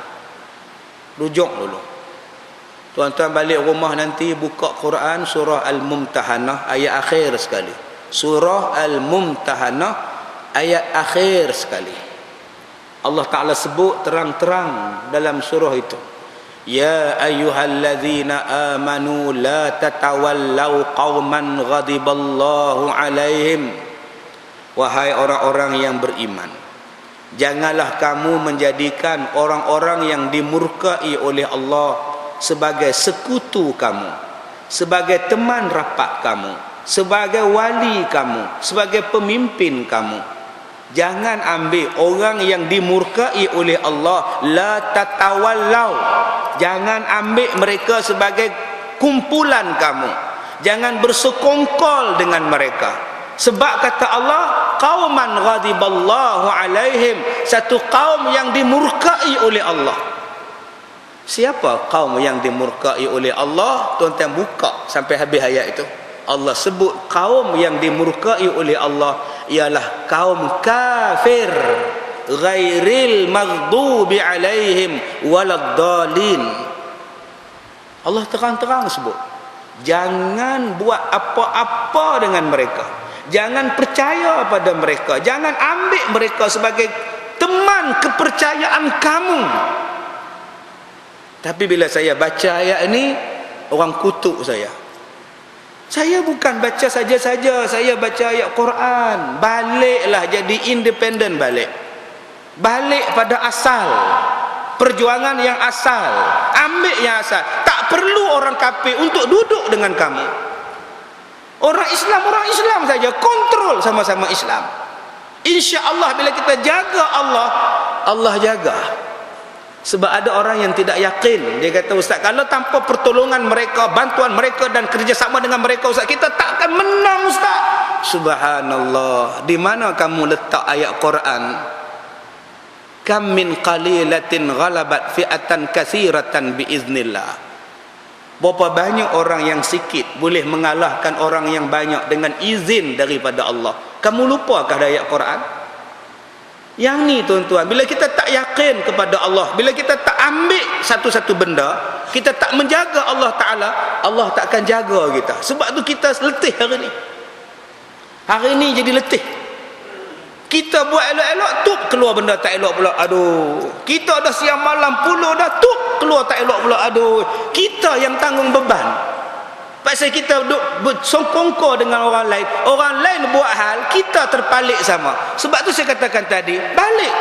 Rujuk dulu. Tuan-tuan balik rumah nanti buka Quran surah Al-Mumtahanah ayat akhir sekali. Surah Al-Mumtahanah ayat akhir sekali. Allah Ta'ala sebut terang-terang dalam surah itu. Ya ayyuhalladzina amanu la tatawallaw qauman ghadiballahu alaihim. Wahai orang-orang yang beriman, janganlah kamu menjadikan orang-orang yang dimurkai oleh Allah sebagai sekutu kamu, sebagai teman rapat kamu, sebagai wali kamu, sebagai pemimpin kamu. Jangan ambil orang yang dimurkai oleh Allah, la tatawallau. Jangan ambil mereka sebagai kumpulan kamu. Jangan bersekongkol dengan mereka. Sebab kata Allah, qauman ghadiballahu alaihim, satu kaum yang dimurkai oleh Allah. Siapa kaum yang dimurkai oleh Allah? Tuan-tuan buka sampai habis ayat itu. Allah sebut kaum yang dimurkai oleh Allah ialah kaum kafir, ghairil maghdubi alaihim waladdallin. Allah terang-terang sebut, jangan buat apa-apa dengan mereka. Jangan percaya pada mereka. Jangan ambil mereka sebagai teman kepercayaan kamu. Tapi bila saya baca ayat ini, orang kutuk saya. Saya bukan baca saja-saja, saya baca ayat Quran. Baliklah jadi independen balik. Balik pada asal. Perjuangan yang asal. Ambil yang asal. Tak perlu orang kafir untuk duduk dengan kamu. Orang Islam saja kontrol sama-sama Islam. Insya-Allah bila kita jaga Allah, Allah jaga. Sebab ada orang yang tidak yakin. Dia kata, ustaz, kalau tanpa pertolongan mereka, bantuan mereka dan kerjasama dengan mereka, ustaz, kita takkan menang, ustaz. Subhanallah. Di mana kamu letak ayat Quran? Kam min qalilatin ghalabat fi'atan katsiratan biiznillah. Berapa banyak orang yang sikit boleh mengalahkan orang yang banyak dengan izin daripada Allah. Kamu lupakah ayat Quran? Yang ni, tuan-tuan, bila kita tak yakin kepada Allah, bila kita tak ambil satu-satu benda, kita tak menjaga Allah Ta'ala, Allah takkan jaga kita. Sebab tu kita letih hari ni. Hari ni jadi letih. Kita buat elok-elok, tup keluar benda tak elok pula. Aduh. Kita dah siang malam puluh dah, tup keluar tak elok pula. Aduh. Kita yang tanggung beban. Pasal kita duk bersongkongkor dengan orang lain. Orang lain buat hal, kita terpalit sama. Sebab tu saya katakan tadi, balik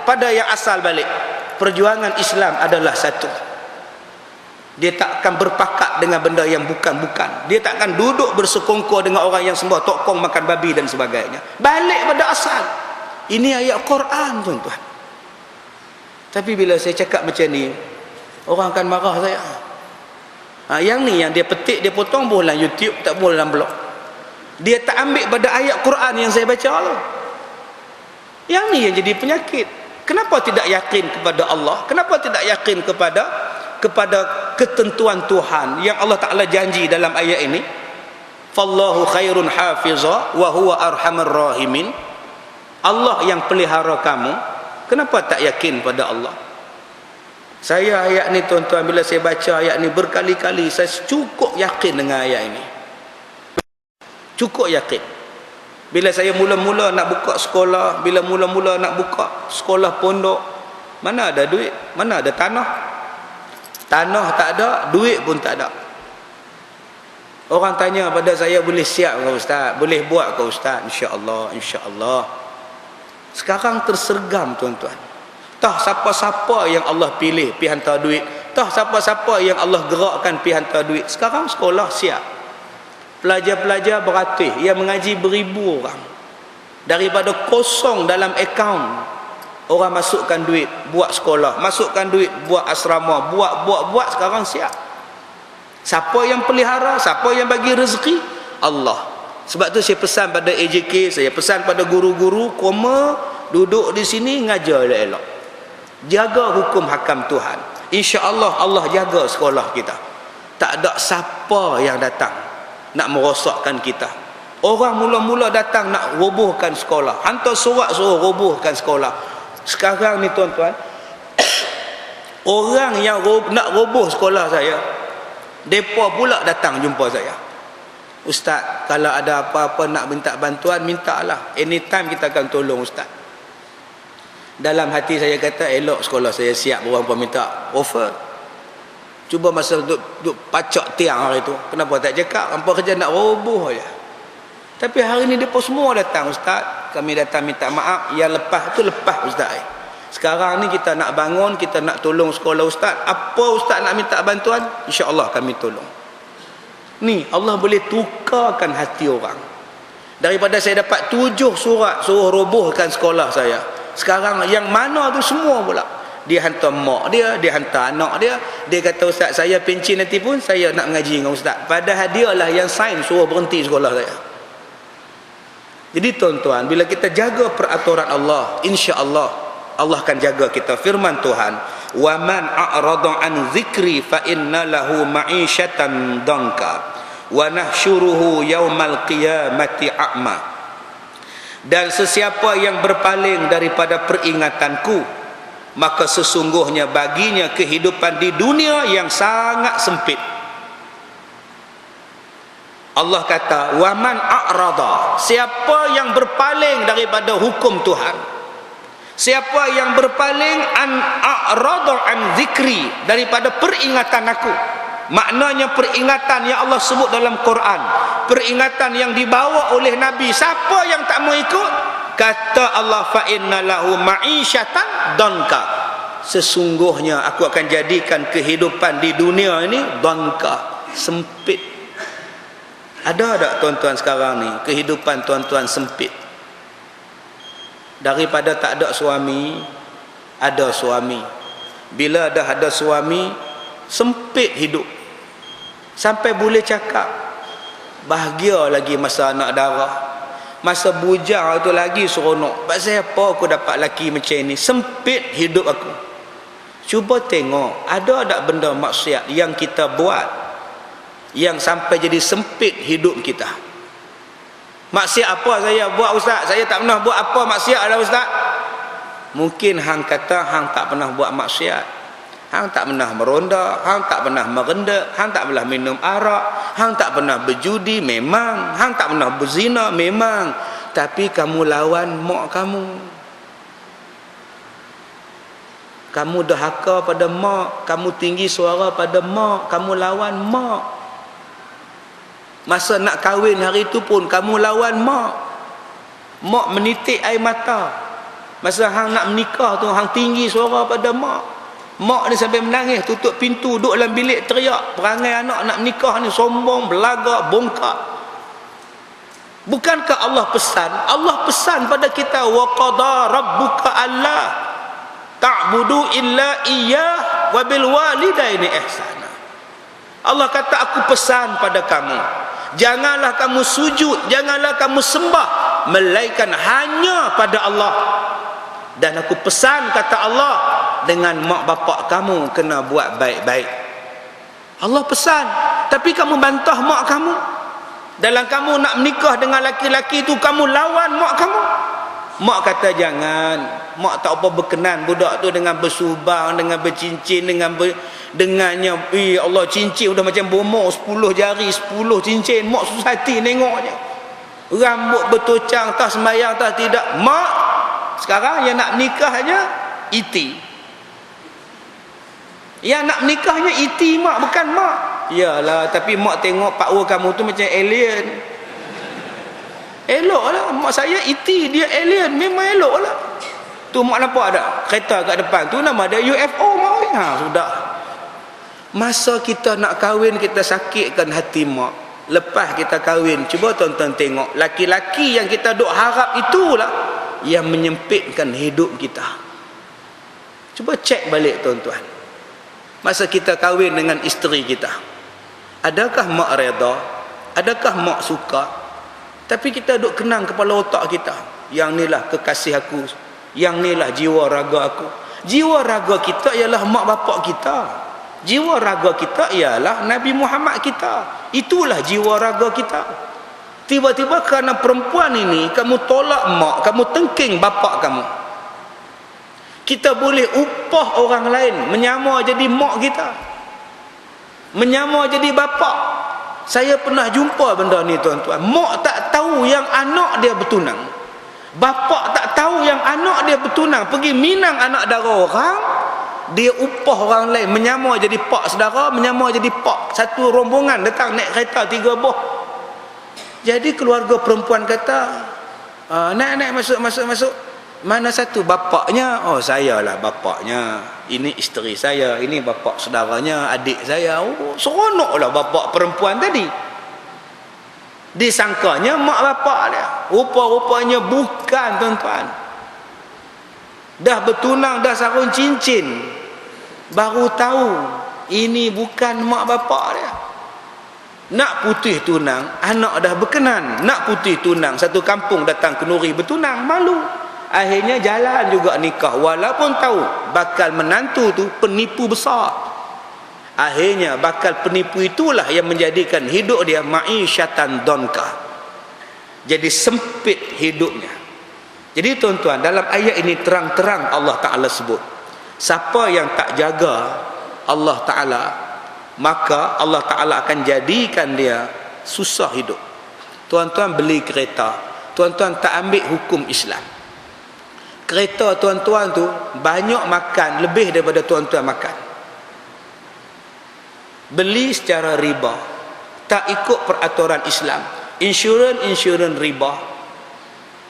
pada yang asal balik. Perjuangan Islam adalah satu. Dia tak akan berpakat dengan benda yang bukan-bukan. Dia tak akan duduk bersekongkor dengan orang yang sembah tokong, makan babi dan sebagainya. Balik pada asal. Ini ayat Quran, tuan-tuan. Tapi bila saya cakap macam ni, orang akan marah saya. Yang ni yang dia petik, dia potong, boleh dalam YouTube, tak boleh dalam blog. Dia tak ambil pada ayat Quran yang saya baca lah. Yang ni yang jadi penyakit. Kenapa tidak yakin kepada Allah? Kenapa tidak yakin kepada ketentuan Tuhan yang Allah Ta'ala janji dalam ayat ini? Fallahu khairun hafiza wa huwa arhamar rahimin. Allah yang pelihara kamu. Kenapa tak yakin pada Allah? Saya ayat ni tuan-tuan, bila saya baca ayat ni berkali-kali, saya cukup yakin dengan ayat ini. Cukup yakin. Bila saya mula-mula nak buka sekolah, bila mula-mula nak buka sekolah pondok, mana ada duit, mana ada tanah. Tanah tak ada, duit pun tak ada. Orang tanya pada saya, boleh siap ke Ustaz? Boleh buat ke Ustaz? InsyaAllah, insyaAllah. Sekarang tersergam tuan-tuan. Tah siapa-siapa yang Allah pilih pi hantar duit, tah siapa-siapa yang Allah gerakkan pi hantar duit. Sekarang sekolah siap, pelajar-pelajar beratus, yang mengaji beribu orang. Daripada kosong dalam akaun, orang masukkan duit buat sekolah, masukkan duit buat asrama, buat sekarang siap. Siapa yang pelihara, siapa yang bagi rezeki? Allah. Sebab tu saya pesan pada AJK, saya pesan pada guru-guru, koma duduk di sini ngajar elok. Jaga hukum hakam Tuhan. InsyaAllah Allah jaga sekolah kita. Tak ada siapa yang datang nak merosakkan kita. Orang mula-mula datang nak robohkan sekolah, hantar surat suruh robohkan sekolah. Sekarang ni tuan-tuan, orang yang nak roboh sekolah saya, mereka pula datang jumpa saya. Ustaz, kalau ada apa-apa nak minta bantuan, mintalah. Anytime kita akan tolong Ustaz. Dalam hati saya kata, elok sekolah saya siap, orang pun minta offer. Cuba masa duduk pacak tiang hari tu, kenapa tak cakap? Hampa kerja nak roboh je. Tapi hari ni mereka semua datang, Ustaz, kami datang minta maaf, yang lepas tu lepas Ustaz. Sekarang ni kita nak bangun, kita nak tolong sekolah Ustaz. Apa Ustaz nak minta bantuan? InsyaAllah kami tolong. Ni Allah boleh tukarkan hati orang. Daripada saya dapat 7 surat suruh robohkan sekolah saya, sekarang yang mana tu semua pula dia hantar mak dia hantar anak dia. Dia kata, Ustaz, saya pencin nanti pun saya nak mengaji dengan Ustaz. Padahal dia lah yang sign suruh berhenti sekolah saya. Jadi tuan-tuan, bila kita jaga peraturan Allah, insya-Allah Allah akan jaga kita. Firman Tuhan, wa man a'rada an zikri fa inna lahu ma'isyatan danka wa nahsyuruhu yaumal qiyamati a'ma. Dan sesiapa yang berpaling daripada peringatanku, maka sesungguhnya baginya kehidupan di dunia yang sangat sempit. Allah kata, waman a'rada, siapa yang berpaling daripada hukum Tuhan, siapa yang berpaling a'rada an zikri, daripada peringatan aku. Maknanya peringatan yang Allah sebut dalam Quran, peringatan yang dibawa oleh Nabi, siapa yang tak mau ikut, kata Allah, fa inna lahu ma'isyatan danka, sesungguhnya aku akan jadikan kehidupan di dunia ini danka, sempit. Ada tak tuan-tuan sekarang ni kehidupan tuan-tuan sempit? Daripada tak ada suami, ada suami. Bila dah ada suami, sempit hidup. Sampai boleh cakap, bahagia lagi masa anak darah, masa bujang itu lagi seronok. Pasal apa aku dapat laki macam ni? Sempit hidup aku. Cuba tengok, ada tak benda maksiat yang kita buat yang sampai jadi sempit hidup kita? Maksiat apa saya buat Ustaz? Saya tak pernah buat apa maksiat lah Ustaz. Mungkin hang kata hang tak pernah buat maksiat, hang tak pernah meronda, hang tak pernah merendah, hang tak pernah minum arak, hang tak pernah berjudi, memang. Hang tak pernah berzina, memang. Tapi kamu lawan mak kamu. Kamu dahaka pada mak, kamu tinggi suara pada mak, kamu lawan mak. Masa nak kahwin hari tu pun kamu lawan mak. Mak menitik air mata. Masa hang nak menikah tu, hang tinggi suara pada mak. Mak ni sampai menangis, tutup pintu, duduk dalam bilik teriak. Perangai anak nak menikah ni sombong, belagak, bongkak. Bukankah Allah pesan? Allah pesan pada kita, wa qada rabbuka alla ta'budu illa iyyah wa bil walidaini ihsana. Allah kata, aku pesan pada kamu, janganlah kamu sujud, janganlah kamu sembah melainkan hanya pada Allah. Dan aku pesan, kata Allah, dengan mak bapak kamu kena buat baik-baik. Allah pesan, tapi kamu bantah mak kamu. Dalam kamu nak menikah dengan laki-laki itu, kamu lawan mak kamu. Mak kata jangan. mak tak apa berkenan budak tu dengan bersubang, dengan bercincin, dengannya Allah, cincin udah macam bomor 10 jari 10 cincin. Mak susah hati nengoknya. Rambut bertocang, tak sembahyang, tak tidak. Mak sekarang yang nak nikahnya iti. Yang nak nikahnya iti mak, bukan mak. Yalah, tapi mak tengok pak kamu tu macam alien. Elok lah. Mak saya iti, dia alien, memang elok lah. Tu mak nampak tak kereta kat depan tu nama dia UFO mak. Sudah. Masa kita nak kahwin, kita sakitkan hati mak. Lepas kita kahwin, cuba tuan-tuan tengok, laki-laki yang kita duk harap itulah yang menyempitkan hidup kita. Cuba cek balik tuan-tuan. Masa kita kahwin dengan isteri kita, adakah mak reda? Adakah mak suka? Tapi kita duk kenang kepala otak kita, yang inilah kekasih aku, yang inilah jiwa raga aku. Jiwa raga kita ialah mak bapak kita. Jiwa raga kita ialah Nabi Muhammad kita. Itulah jiwa raga kita. Tiba-tiba kerana perempuan ini kamu tolak mak, kamu tengking bapak kamu. Kita boleh upah orang lain menyamar jadi mak kita, menyamar jadi bapak. Saya pernah jumpa benda ni tuan-tuan. Mak tak tahu yang anak dia bertunang, bapak tak tahu yang anak dia bertunang, pergi minang anak dara orang, dia upah orang lain menyamar jadi pak saudara, menyamar jadi pak. Satu rombongan datang naik kereta 3 buah. Jadi keluarga perempuan kata, naik masuk. Mana satu bapaknya? Oh, saya lah bapaknya. Ini isteri saya, ini bapak saudaranya, adik saya. Oh, seronoklah bapak perempuan tadi. Disangkanya mak bapak dia. Rupa-rupanya bukan tuan-tuan. Dah bertunang, dah sarung cincin, baru tahu ini bukan mak bapak dia. Nak putih tunang, anak dah berkenan. Nak putih tunang, satu kampung datang kenuri bertunang, malu. Akhirnya jalan juga nikah, walaupun tahu bakal menantu tu penipu besar. Akhirnya bakal penipu itulah yang menjadikan hidup dia ma'isyatan donka, jadi sempit hidupnya. Jadi tuan-tuan, dalam ayat ini terang-terang Allah Ta'ala sebut, siapa yang tak jaga Allah Ta'ala, maka Allah Ta'ala akan jadikan dia susah hidup. Tuan-tuan beli kereta, tuan-tuan tak ambil hukum Islam. Kereta tuan-tuan tu banyak makan, lebih daripada tuan-tuan makan. Beli secara riba, tak ikut peraturan Islam. Insurans riba.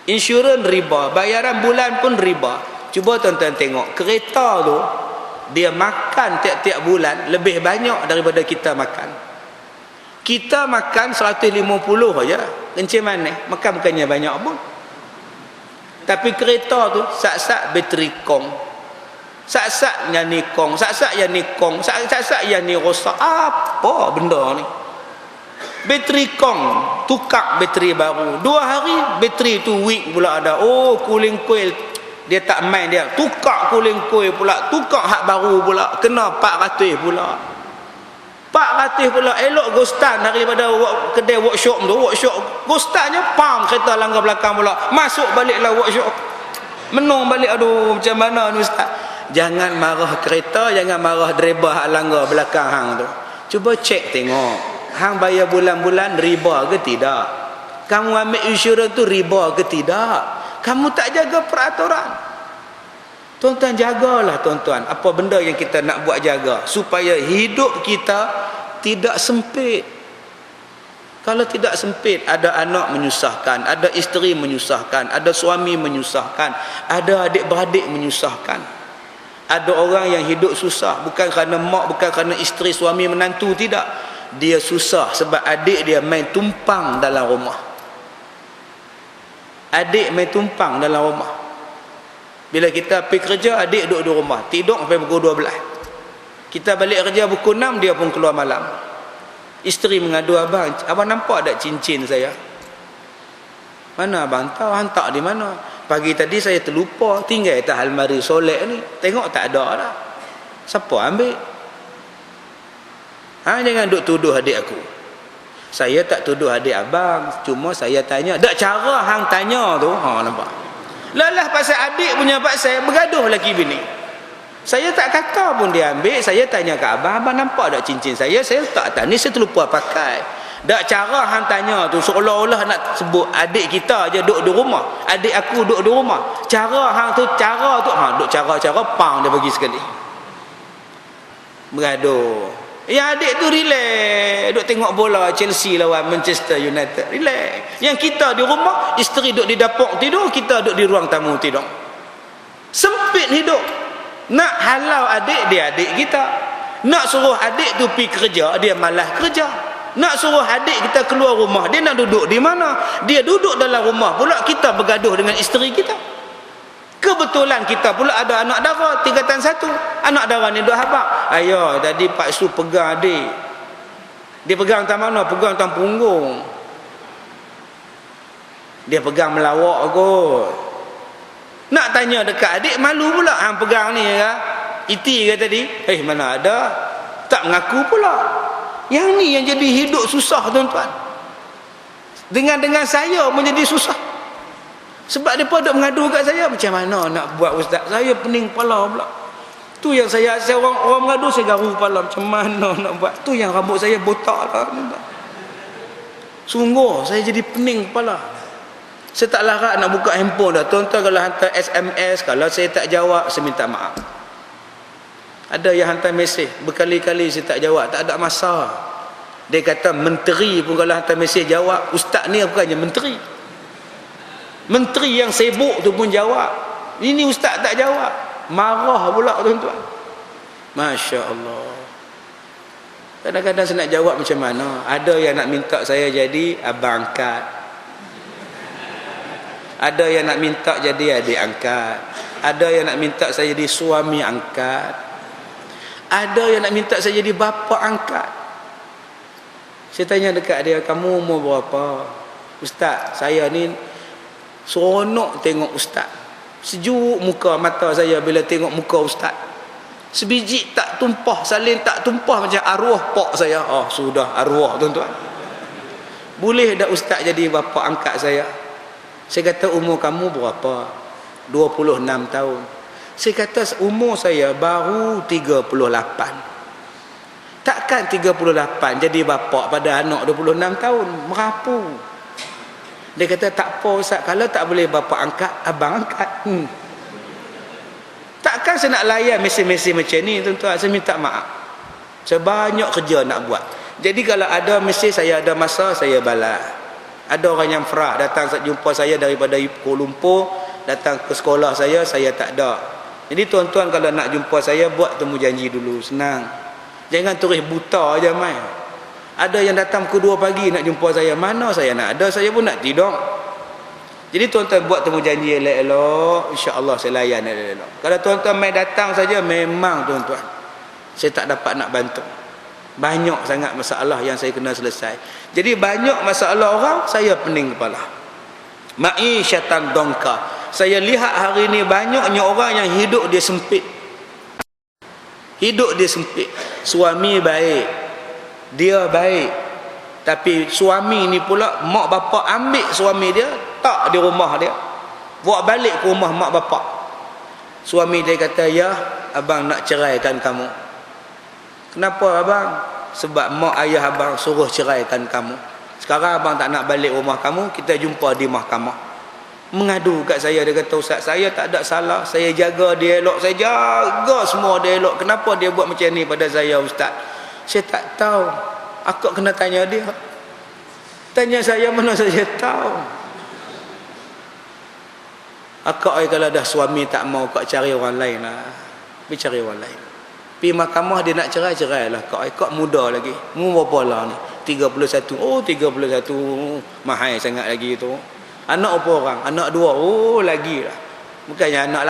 Insurans riba, bayaran bulan pun riba. Cuba tuan-tuan tengok, kereta tu dia makan tiap-tiap bulan lebih banyak daripada kita makan. Kita makan 150 aja, kencing manis, makan bukannya banyak pun. Tapi kereta tu sak-sak bateri kong, sak-sak yang ni kong, sak-sak yang ni kong, sak-sak yang ni rosak. Apa benda ni? Bateri kong, tukar bateri baru 2 hari, bateri tu weak pula ada. Oh, cooling coil dia tak main, dia tukar cooling coil pula, tukar hak baru pula, kena 400 pula. 400 pula. Elok Gostan daripada kedai workshop tu, workshop Gostannya pam, kereta langgar belakang pula, masuk baliklah workshop, menung balik. Aduh, macam mana ni ustaz? Jangan marah kereta, jangan marah driver hak langgar belakang hang tu. Cuba cek tengok, hang bayar bulan-bulan riba ke tidak? Kamu ambil insurans tu riba ke tidak? Kamu tak jaga peraturan. Tuan-tuan, jagalah tuan-tuan apa benda yang kita nak buat, jaga supaya hidup kita tidak sempit. Kalau tidak sempit, ada anak menyusahkan, ada isteri menyusahkan, ada suami menyusahkan, ada adik-beradik menyusahkan. Ada orang yang hidup susah bukan kerana mak, bukan kerana isteri, suami, menantu, tidak. Dia susah sebab adik dia main tumpang dalam rumah. Adik main tumpang dalam rumah. Bila kita pergi kerja, adik duduk di rumah, tidur sampai pukul 12. Kita balik kerja pukul 6, dia pun keluar malam. Isteri mengadu, abang nampak tak cincin saya? Mana abang tahu? Hantar di mana? Pagi tadi saya terlupa, tinggal atas almari solek ni. Tengok tak ada dah. Siapa ambil? Jangan duk tuduh adik aku. Saya tak tuduh adik abang, cuma saya tanya. Tak cara hang tanya tu, nampak? Lalah pasal adik punya pasal bergaduh laki bini. Saya tak kata pun dia ambil. Saya tanya ke abang, abang nampak tak cincin saya? Saya tak tahu, ni saya terlupa pakai. Tak cara hang tanya tu seolah-olah nak sebut adik kita je duduk di rumah, adik aku duduk di rumah. Cara hang tu, duk cara-cara pang dia bagi sekali. Bergaduh. Yang adik tu relax, duk tengok bola Chelsea lawan Manchester United, relax. Yang kita di rumah, isteri duduk di dapur tidur, kita duduk di ruang tamu tidur. Sempit hidup. Nak halau adik, dia adik kita. Nak suruh adik tu pergi kerja, dia malas kerja. Nak suruh adik kita keluar rumah, dia nak duduk di mana? Dia duduk dalam rumah pula, kita bergaduh dengan isteri kita. Kebetulan kita pula ada anak dara tingkatan 1. Anak dara ni duk habaq, ayah tadi Pak Su pegang adik. Dia pegang tak mana? Pegang tak punggung. Dia pegang melawak kot. Nak tanya dekat adik, malu pula hang pegang ni ke? Iti ke tadi? Mana ada? Tak mengaku pula. Yang ni yang jadi hidup susah tuan-tuan. Dengan saya menjadi susah. Sebab dia pun duk mengadu kat saya, macam mana nak buat ustaz? Saya pening kepala pula. Tu yang saya orang mengadu, saya garu kepala, macam mana nak buat? Tu yang rambut saya botak lah. Sungguh saya jadi pening kepala. Saya tak larat nak buka handphone dah. Tuan-tuan kalau hantar SMS, kalau saya tak jawab, saya minta maaf. Ada yang hantar mesej berkali-kali saya tak jawab, tak ada masa. Dia kata menteri pun kalau hantar mesej jawab. Ustaz ni bukannya menteri. Menteri yang sibuk tu pun jawab. Ini ustaz tak jawab. Marah pula tuan-tuan. Masya Allah. Kadang-kadang saya nak jawab macam mana. Ada yang nak minta saya jadi abang angkat. Ada yang nak minta jadi adik angkat. Ada yang nak minta saya jadi suami angkat. Ada yang nak minta saya jadi bapa angkat. Saya tanya dekat dia, kamu umur berapa? Ustaz, saya ni seronok tengok ustaz. Sejuk muka mata saya bila tengok muka ustaz. Sebiji tak tumpah, salin tak tumpah macam arwah pak saya. Oh, sudah arwah tuan-tuan. Boleh tak ustaz jadi bapa angkat saya? Saya kata, umur kamu berapa? 26 tahun. Saya kata umur saya baru 38. Takkan 38 jadi bapa pada anak 26 tahun, merapu. Dia kata tak apa ustaz, kalau tak boleh bapa angkat, abang angkat. Takkan saya nak layan mesej-mesej macam ni tuan-tuan. Saya minta maaf. Saya banyak kerja nak buat. Jadi kalau ada mesej, saya ada masa, saya balas. Ada orang yang frah datang jumpa saya daripada Kuala Lumpur, datang ke sekolah saya tak ada. Jadi tuan-tuan kalau nak jumpa saya, buat temu janji dulu, senang. Jangan turis buta aja mai. Ada yang datang pukul 2 pagi nak jumpa saya, mana saya nak ada, saya pun nak tidur. Jadi tuan-tuan buat temu janji elok-elok, insya-Allah saya layan elok-elok. Kalau tuan-tuan mai datang saja, memang tuan-tuan saya tak dapat nak bantu. Banyak sangat masalah yang saya kena selesai. Jadi banyak masalah orang, saya pening kepala. Ma'isyatan dongka. Saya lihat hari ni banyaknya orang yang hidup dia sempit. Hidup dia sempit. Suami baik, dia baik, tapi suami ni pula mak bapak ambil suami dia, tak di rumah dia, bawa balik ke rumah mak bapak. Suami dia kata, ya abang nak ceraikan kamu. Kenapa abang? Sebab mak ayah abang suruh ceraikan kamu. Sekarang abang tak nak balik rumah kamu, kita jumpa di mahkamah. Mengadu kat saya, dia kata, ustaz saya tak ada salah, saya jaga dialog, saya jaga semua dialog, kenapa dia buat macam ni pada saya ustaz? Saya tak tahu. Akak kena tanya dia. Tanya saya, mana saya tahu. Akak kalau dah suami tak mau, kak cari orang lain lah. Pergi cari orang lain. Pergi mahkamah dia nak cerai, cerai lah kak muda lagi. Umur berapa lah ni? 31. Oh 31, mahal sangat lagi tu. Anak berapa orang? Anak 2. Oh lagi lah. Bukannya anak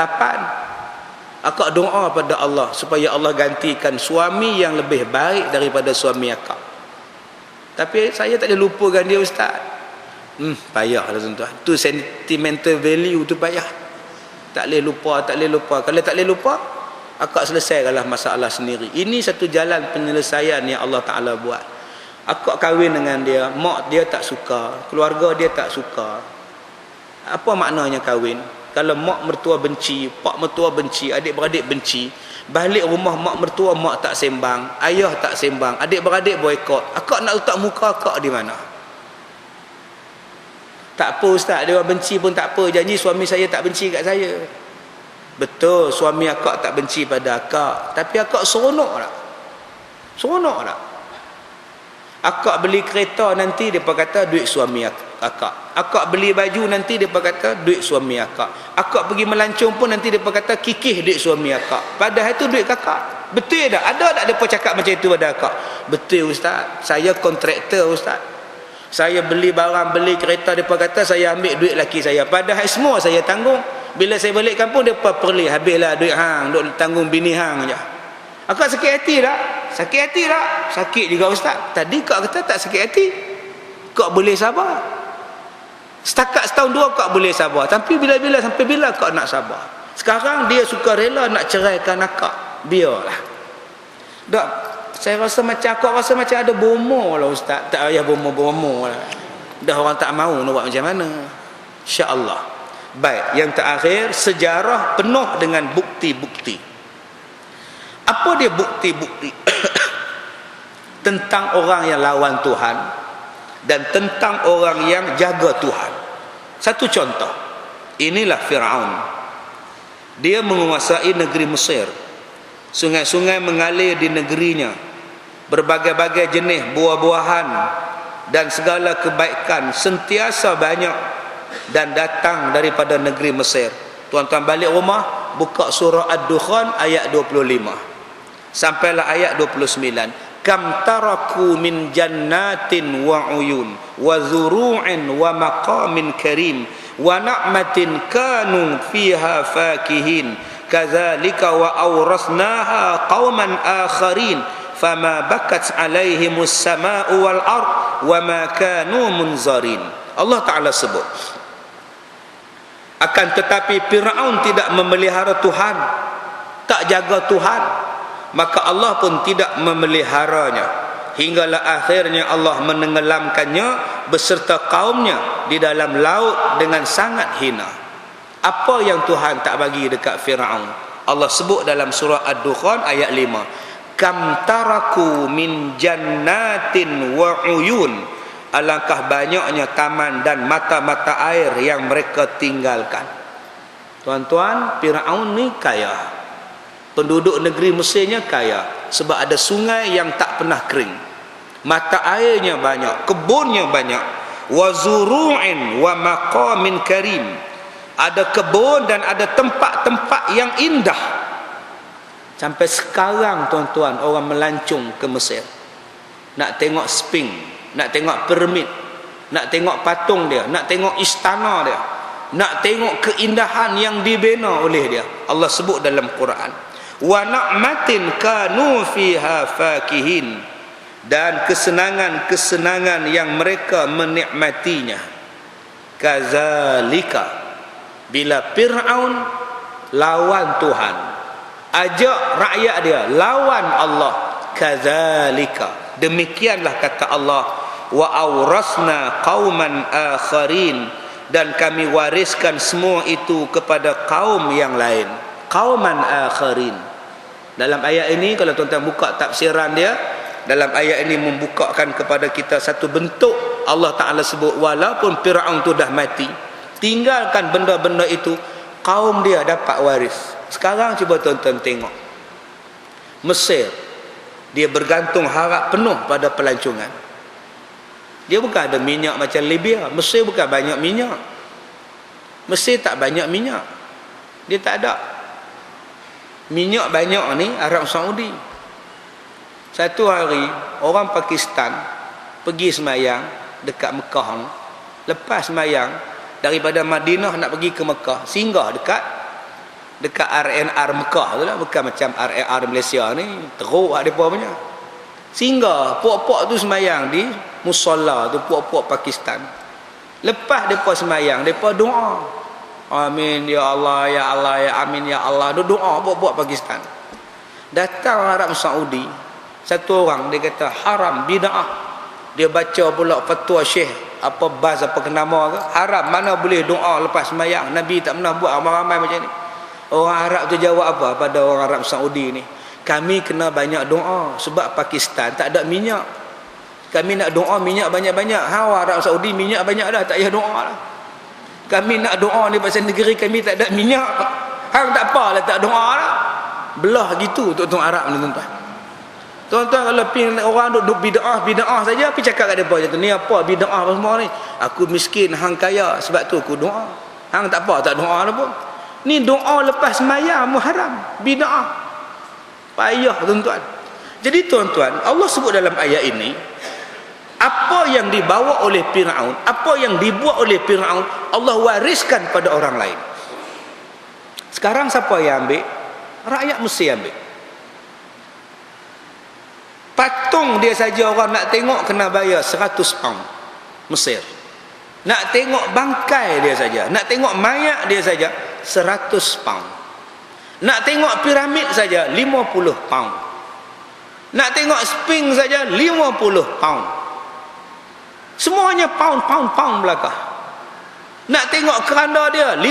8. Akak doa pada Allah supaya Allah gantikan suami yang lebih baik daripada suami akak. Tapi saya tak boleh lupakan dia ustaz. Payah lah tuan-tuan. Tu sentimental value tu payah. Tak boleh lupa, tak boleh lupa. Kalau tak boleh lupa, akak selesaikanlah masalah sendiri. Ini satu jalan penyelesaian yang Allah Ta'ala buat. Akak kahwin dengan dia, mak dia tak suka, keluarga dia tak suka. Apa maknanya kahwin? Kalau mak mertua benci, pak mertua benci, adik-beradik benci, balik rumah mak mertua mak tak sembang, ayah tak sembang, adik-beradik boikot, akak nak letak muka akak di mana? Tak apa ustaz, dia orang benci pun tak apa, janji suami saya tak benci kat saya. Betul, suami akak tak benci pada akak, tapi akak seronok tak? Seronok tak? Akak beli kereta nanti, dia kata duit suami akak. Akak beli baju nanti, dia kata duit suami akak. Akak pergi melancong pun nanti, dia kata kikih duit suami akak. Padahal itu duit kakak. Betul tak? Ada tak mereka cakap macam itu pada akak? Betul ustaz, saya kontraktor ustaz. Saya beli barang, beli kereta, mereka kata saya ambil duit laki saya. Padahal semua saya tanggung. Bila saya balik kampung, mereka perli, habislah duit hang, duk tanggung bini hang je. Akak sakit hati tak? Sakit hati tak? Sakit juga ustaz. Tadi kak kata tak sakit hati. Kak boleh sabar. Setakat setahun dua kak boleh sabar. Tapi bila-bila, sampai bila kak nak sabar? Sekarang dia suka rela nak ceraikan akak. Biarlah. Tak, saya rasa macam, akak rasa macam ada bomo lah ustaz. Tak payah bomo-bomo lah. Dah orang tak mahu nak buat macam mana. InsyaAllah. Baik, yang terakhir, sejarah penuh dengan bukti-bukti. Apa dia bukti-bukti tentang orang yang lawan Tuhan dan tentang orang yang jaga Tuhan? Satu contoh, inilah Fir'aun. Dia menguasai negeri Mesir. Sungai-sungai mengalir di negerinya, berbagai-bagai jenis buah-buahan dan segala kebaikan sentiasa banyak dan datang daripada negeri Mesir. Tuan-tuan balik rumah, buka surah Ad-Dukhan ayat 25 sampailah ayat 29. Kam taraku min jannatin wa uyun wa zuru'in wa maqamin karim wa na'matin kanu fiha fakihin kadzalika wa awrasnaha qauman akharin fama bakat alaihimus samaa'u wal ard wa ma kanu munzarin. Allah Ta'ala sebut, akan tetapi Fir'aun tidak memelihara Tuhan, tak jaga Tuhan, maka Allah pun tidak memeliharanya, hinggalah akhirnya Allah menenggelamkannya beserta kaumnya di dalam laut dengan sangat hina. Apa yang Tuhan tak bagi dekat Fir'aun? Allah sebut dalam surah Ad-Dukhan ayat 5. Kam taraku min jannatin wa uyun. Alangkah banyaknya taman dan mata-mata air yang mereka tinggalkan. Tuan-tuan, Fir'aun ni kaya. Penduduk negeri Mesirnya kaya sebab ada sungai yang tak pernah kering, mata airnya banyak, kebunnya banyak, wa zuru'in wa maqamin karim, ada kebun dan ada tempat-tempat yang indah. Sampai sekarang tuan-tuan, orang melancong ke Mesir nak tengok Sphinx, nak tengok piramid, nak tengok patung dia, nak tengok istana dia, nak tengok keindahan yang dibina oleh dia. Allah sebut dalam Quran, wa na'matin kanu fiha fakihin, dan kesenangan-kesenangan yang mereka menikmatinya. Kazalika, bila Fir'aun lawan Tuhan, ajak rakyat dia lawan Allah, kazalika, demikianlah kata Allah, wa awrasna qauman akharin, dan kami wariskan semua itu kepada kaum yang lain. Qauman akharin. Dalam ayat ini, kalau tuan-tuan buka tafsiran dia, dalam ayat ini membukakan kepada kita satu bentuk. Allah Ta'ala sebut, walaupun Fir'aun tu dah mati, tinggalkan benda-benda itu, kaum dia dapat waris. Sekarang cuba tuan-tuan tengok Mesir, dia bergantung harap penuh pada pelancongan. Dia bukan ada minyak macam Libya. Mesir bukan banyak minyak. Mesir tak banyak minyak. Dia tak ada. Minyak banyak ni Arab Saudi. Satu hari orang Pakistan pergi semayang dekat Mekah ni. Lepas semayang daripada Madinah nak pergi ke Mekah, singgah dekat RNR Mekah tu lah, bukan macam RNR Malaysia ni teruk depa punya. Singgah puak-puak tu semayang di musalla tu, puak-puak Pakistan. Lepas depa semayang, depa doa, amin ya Allah ya Allah ya amin ya Allah, doa buat Pakistan. Datang Arab Saudi, satu orang dia kata haram bid'ah, dia baca pula fatwa Syekh apa bas apa kenama ke, haram. Mana boleh doa lepas sembahyang. Nabi tak pernah buat ramai-ramai macam ni. Orang Arab tu jawab apa pada orang Arab Saudi ni? Kami kena banyak doa sebab Pakistan tak ada minyak. Kami nak doa minyak banyak-banyak. Orang Arab Saudi minyak banyak dah, tak payah doa lah. Kami nak doa ni pasal negeri kami tak ada minyak. Hang tak apalah tak doa lah. Belah gitu tuan-tuan Arab ni tuan-tuan. Tuan-tuan kalau orang duk bid'ah saja, pergi cakap kat depa macam tu. Ni apa bid'ah apa semua ni? Aku miskin, hang kaya, sebab tu aku doa. Hang tak apa tak doa lah pun. Ni doa lepas sembahyang muharam, bid'ah. Payah tuan-tuan. Jadi tuan-tuan, Allah sebut dalam ayat ini, apa yang dibawa oleh Firaun, apa yang dibuat oleh Firaun, Allah wariskan pada orang lain. Sekarang siapa yang ambil? Rakyat Mesir ambil. Patung dia saja orang nak tengok kena bayar 100 pound Mesir. Nak tengok bangkai dia saja, nak tengok mayat dia saja 100 pound. Nak tengok piramid saja 50 pound. Nak tengok Sphinx saja 50 pound. Semuanya pound belakang. Nak tengok keranda dia 50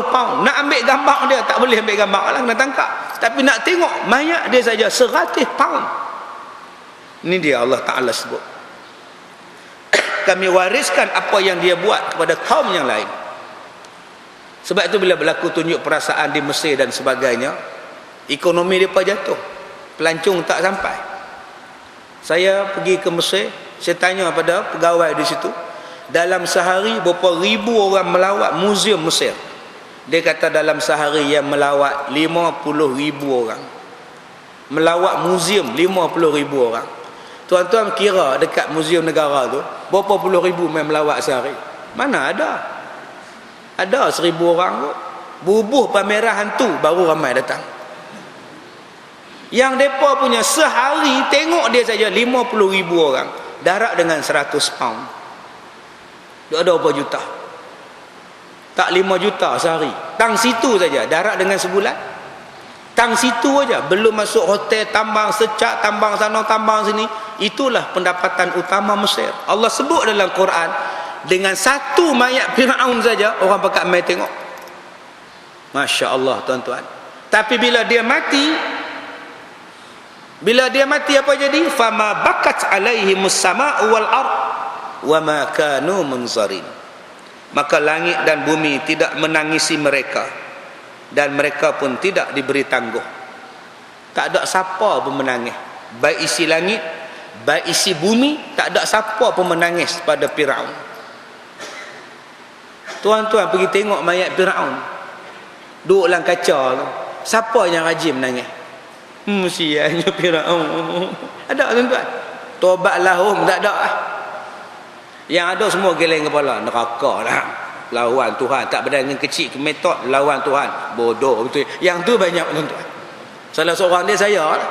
pound. Nak ambil gambar dia tak boleh ambil gambar lah, kena tangkap. Tapi nak tengok mayat dia saja 100 pound. Ini dia Allah Ta'ala sebut. Kami wariskan apa yang dia buat kepada kaum yang lain. Sebab itu bila berlaku tunjuk perasaan di Mesir dan sebagainya, ekonomi dia jatuh, pelancong tak sampai. Saya pergi ke Mesir, saya tanya pada pegawai di situ, dalam sehari berapa ribu orang melawat muzium Mesir. Dia kata dalam sehari yang melawat 50,000 orang. Melawat muzium 50,000 orang. Tuan-tuan kira dekat muzium negara tu berapa puluh ribu main melawat sehari? Mana ada? Ada 1,000 orang kot. Bubuh pameran hantu baru ramai datang. Yang mereka punya sehari tengok dia saja 50,000 orang. Darat dengan 100 pound. Dia ada berapa juta? Tak 5 juta sehari. Tang situ saja darat dengan sebulan. Tang situ aja, belum masuk hotel, tambang secak, tambang sana, tambang sini. Itulah pendapatan utama Mesir. Allah sebut dalam Quran, dengan satu mayat Firaun saja orang pakat mai tengok. Masya Allah tuan-tuan. Tapi bila dia mati apa jadi? Fama bakat alaihimus sama'u wal ard wa ma kanu munzarin. Maka langit dan bumi tidak menangisi mereka, dan mereka pun tidak diberi tangguh. Tak ada siapa pun menangis. Baik isi langit, baik isi bumi, tak ada siapa pun menangis pada Firaun. Tuan-tuan pergi tengok mayat Firaun duduk dalam kaca tu. Siapa yang rajin menangis? Sianya Firaun. Ada tuan-tuan? Tobatlah tak ada. Yang ada semua geleng kepala, neraka lah. Lawan Tuhan, tak berdaya dengan kecil kemetot, lawan Tuhan, bodoh betul. Yang tu banyak tuan-tuan. Salah seorang dia saya lah.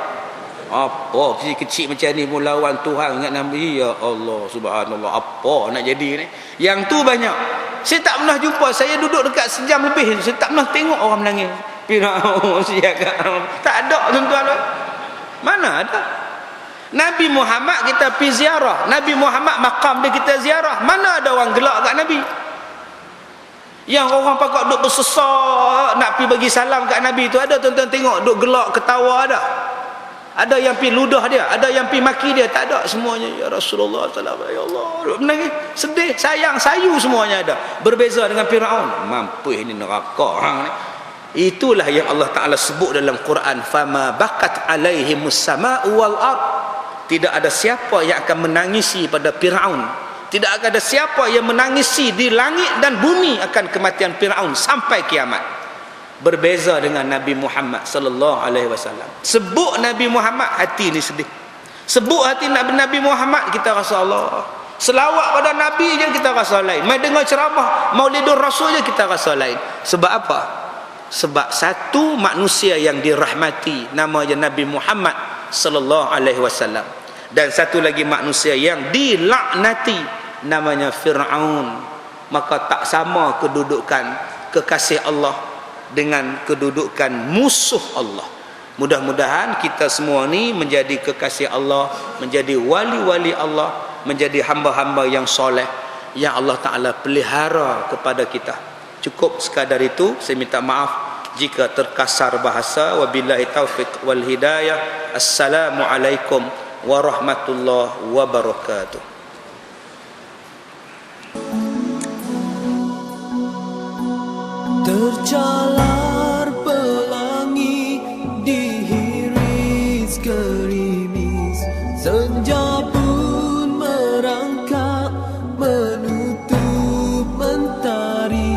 Apa kecil-kecil macam ni pun lawan Tuhan ingat Nabi. Ya Allah subhanallah, apa nak jadi ni? Yang tu banyak. Saya tak pernah jumpa, saya duduk dekat sejam lebih, saya tak pernah tengok orang menangis. Firaun siaga. Tak ada tuan-tuan. Mana ada? Nabi Muhammad kita pergi ziarah, Nabi Muhammad makam dia kita ziarah. Mana ada orang gelak kat Nabi? Yang orang pakak duk bersesak nak pergi bagi salam kat Nabi tu, ada tuan-tuan tengok duk gelak ketawa ada. Ada yang pergi ludah dia, ada yang pergi maki dia, tak ada. Semuanya ya Rasulullah sallallahu alaihi wasallam, ya Allah, menangis, sedih, sayang, sayu, semuanya ada. Berbeza dengan Firaun, mampus ini neraka hang ni. Itulah yang Allah Taala sebut dalam Quran, fama bakat alaihimus sama'u wal ard. Tidak ada siapa yang akan menangisi pada Firaun. Tidak akan ada siapa yang menangisi di langit dan bumi akan kematian Firaun sampai kiamat. Berbeza dengan Nabi Muhammad sallallahu alaihi wasallam. Sebut Nabi Muhammad, hati ni sedih. Sebut hati Nabi Muhammad, kita rasa Allah. Selawat pada Nabi je kita rasa lain. Mai dengar ceramah Maulidur Rasul je kita rasa lain. Sebab apa? Sebab satu manusia yang dirahmati namanya Nabi Muhammad sallallahu alaihi wasallam, dan satu lagi manusia yang dilaknati namanya Firaun. Maka tak sama kedudukan kekasih Allah dengan kedudukan musuh Allah. Mudah-mudahan kita semua ni menjadi kekasih Allah, menjadi wali-wali Allah, menjadi hamba-hamba yang soleh, yang Allah Ta'ala pelihara kepada kita. Cukup sekadar itu. Saya minta maaf jika terkasar bahasa. Wabillahi taufiq wal hidayah. Assalamualaikum warahmatullahi wabarakatuh. Tercalar pelangi dihiris gerimis, senja pun merangkak menutup mentari.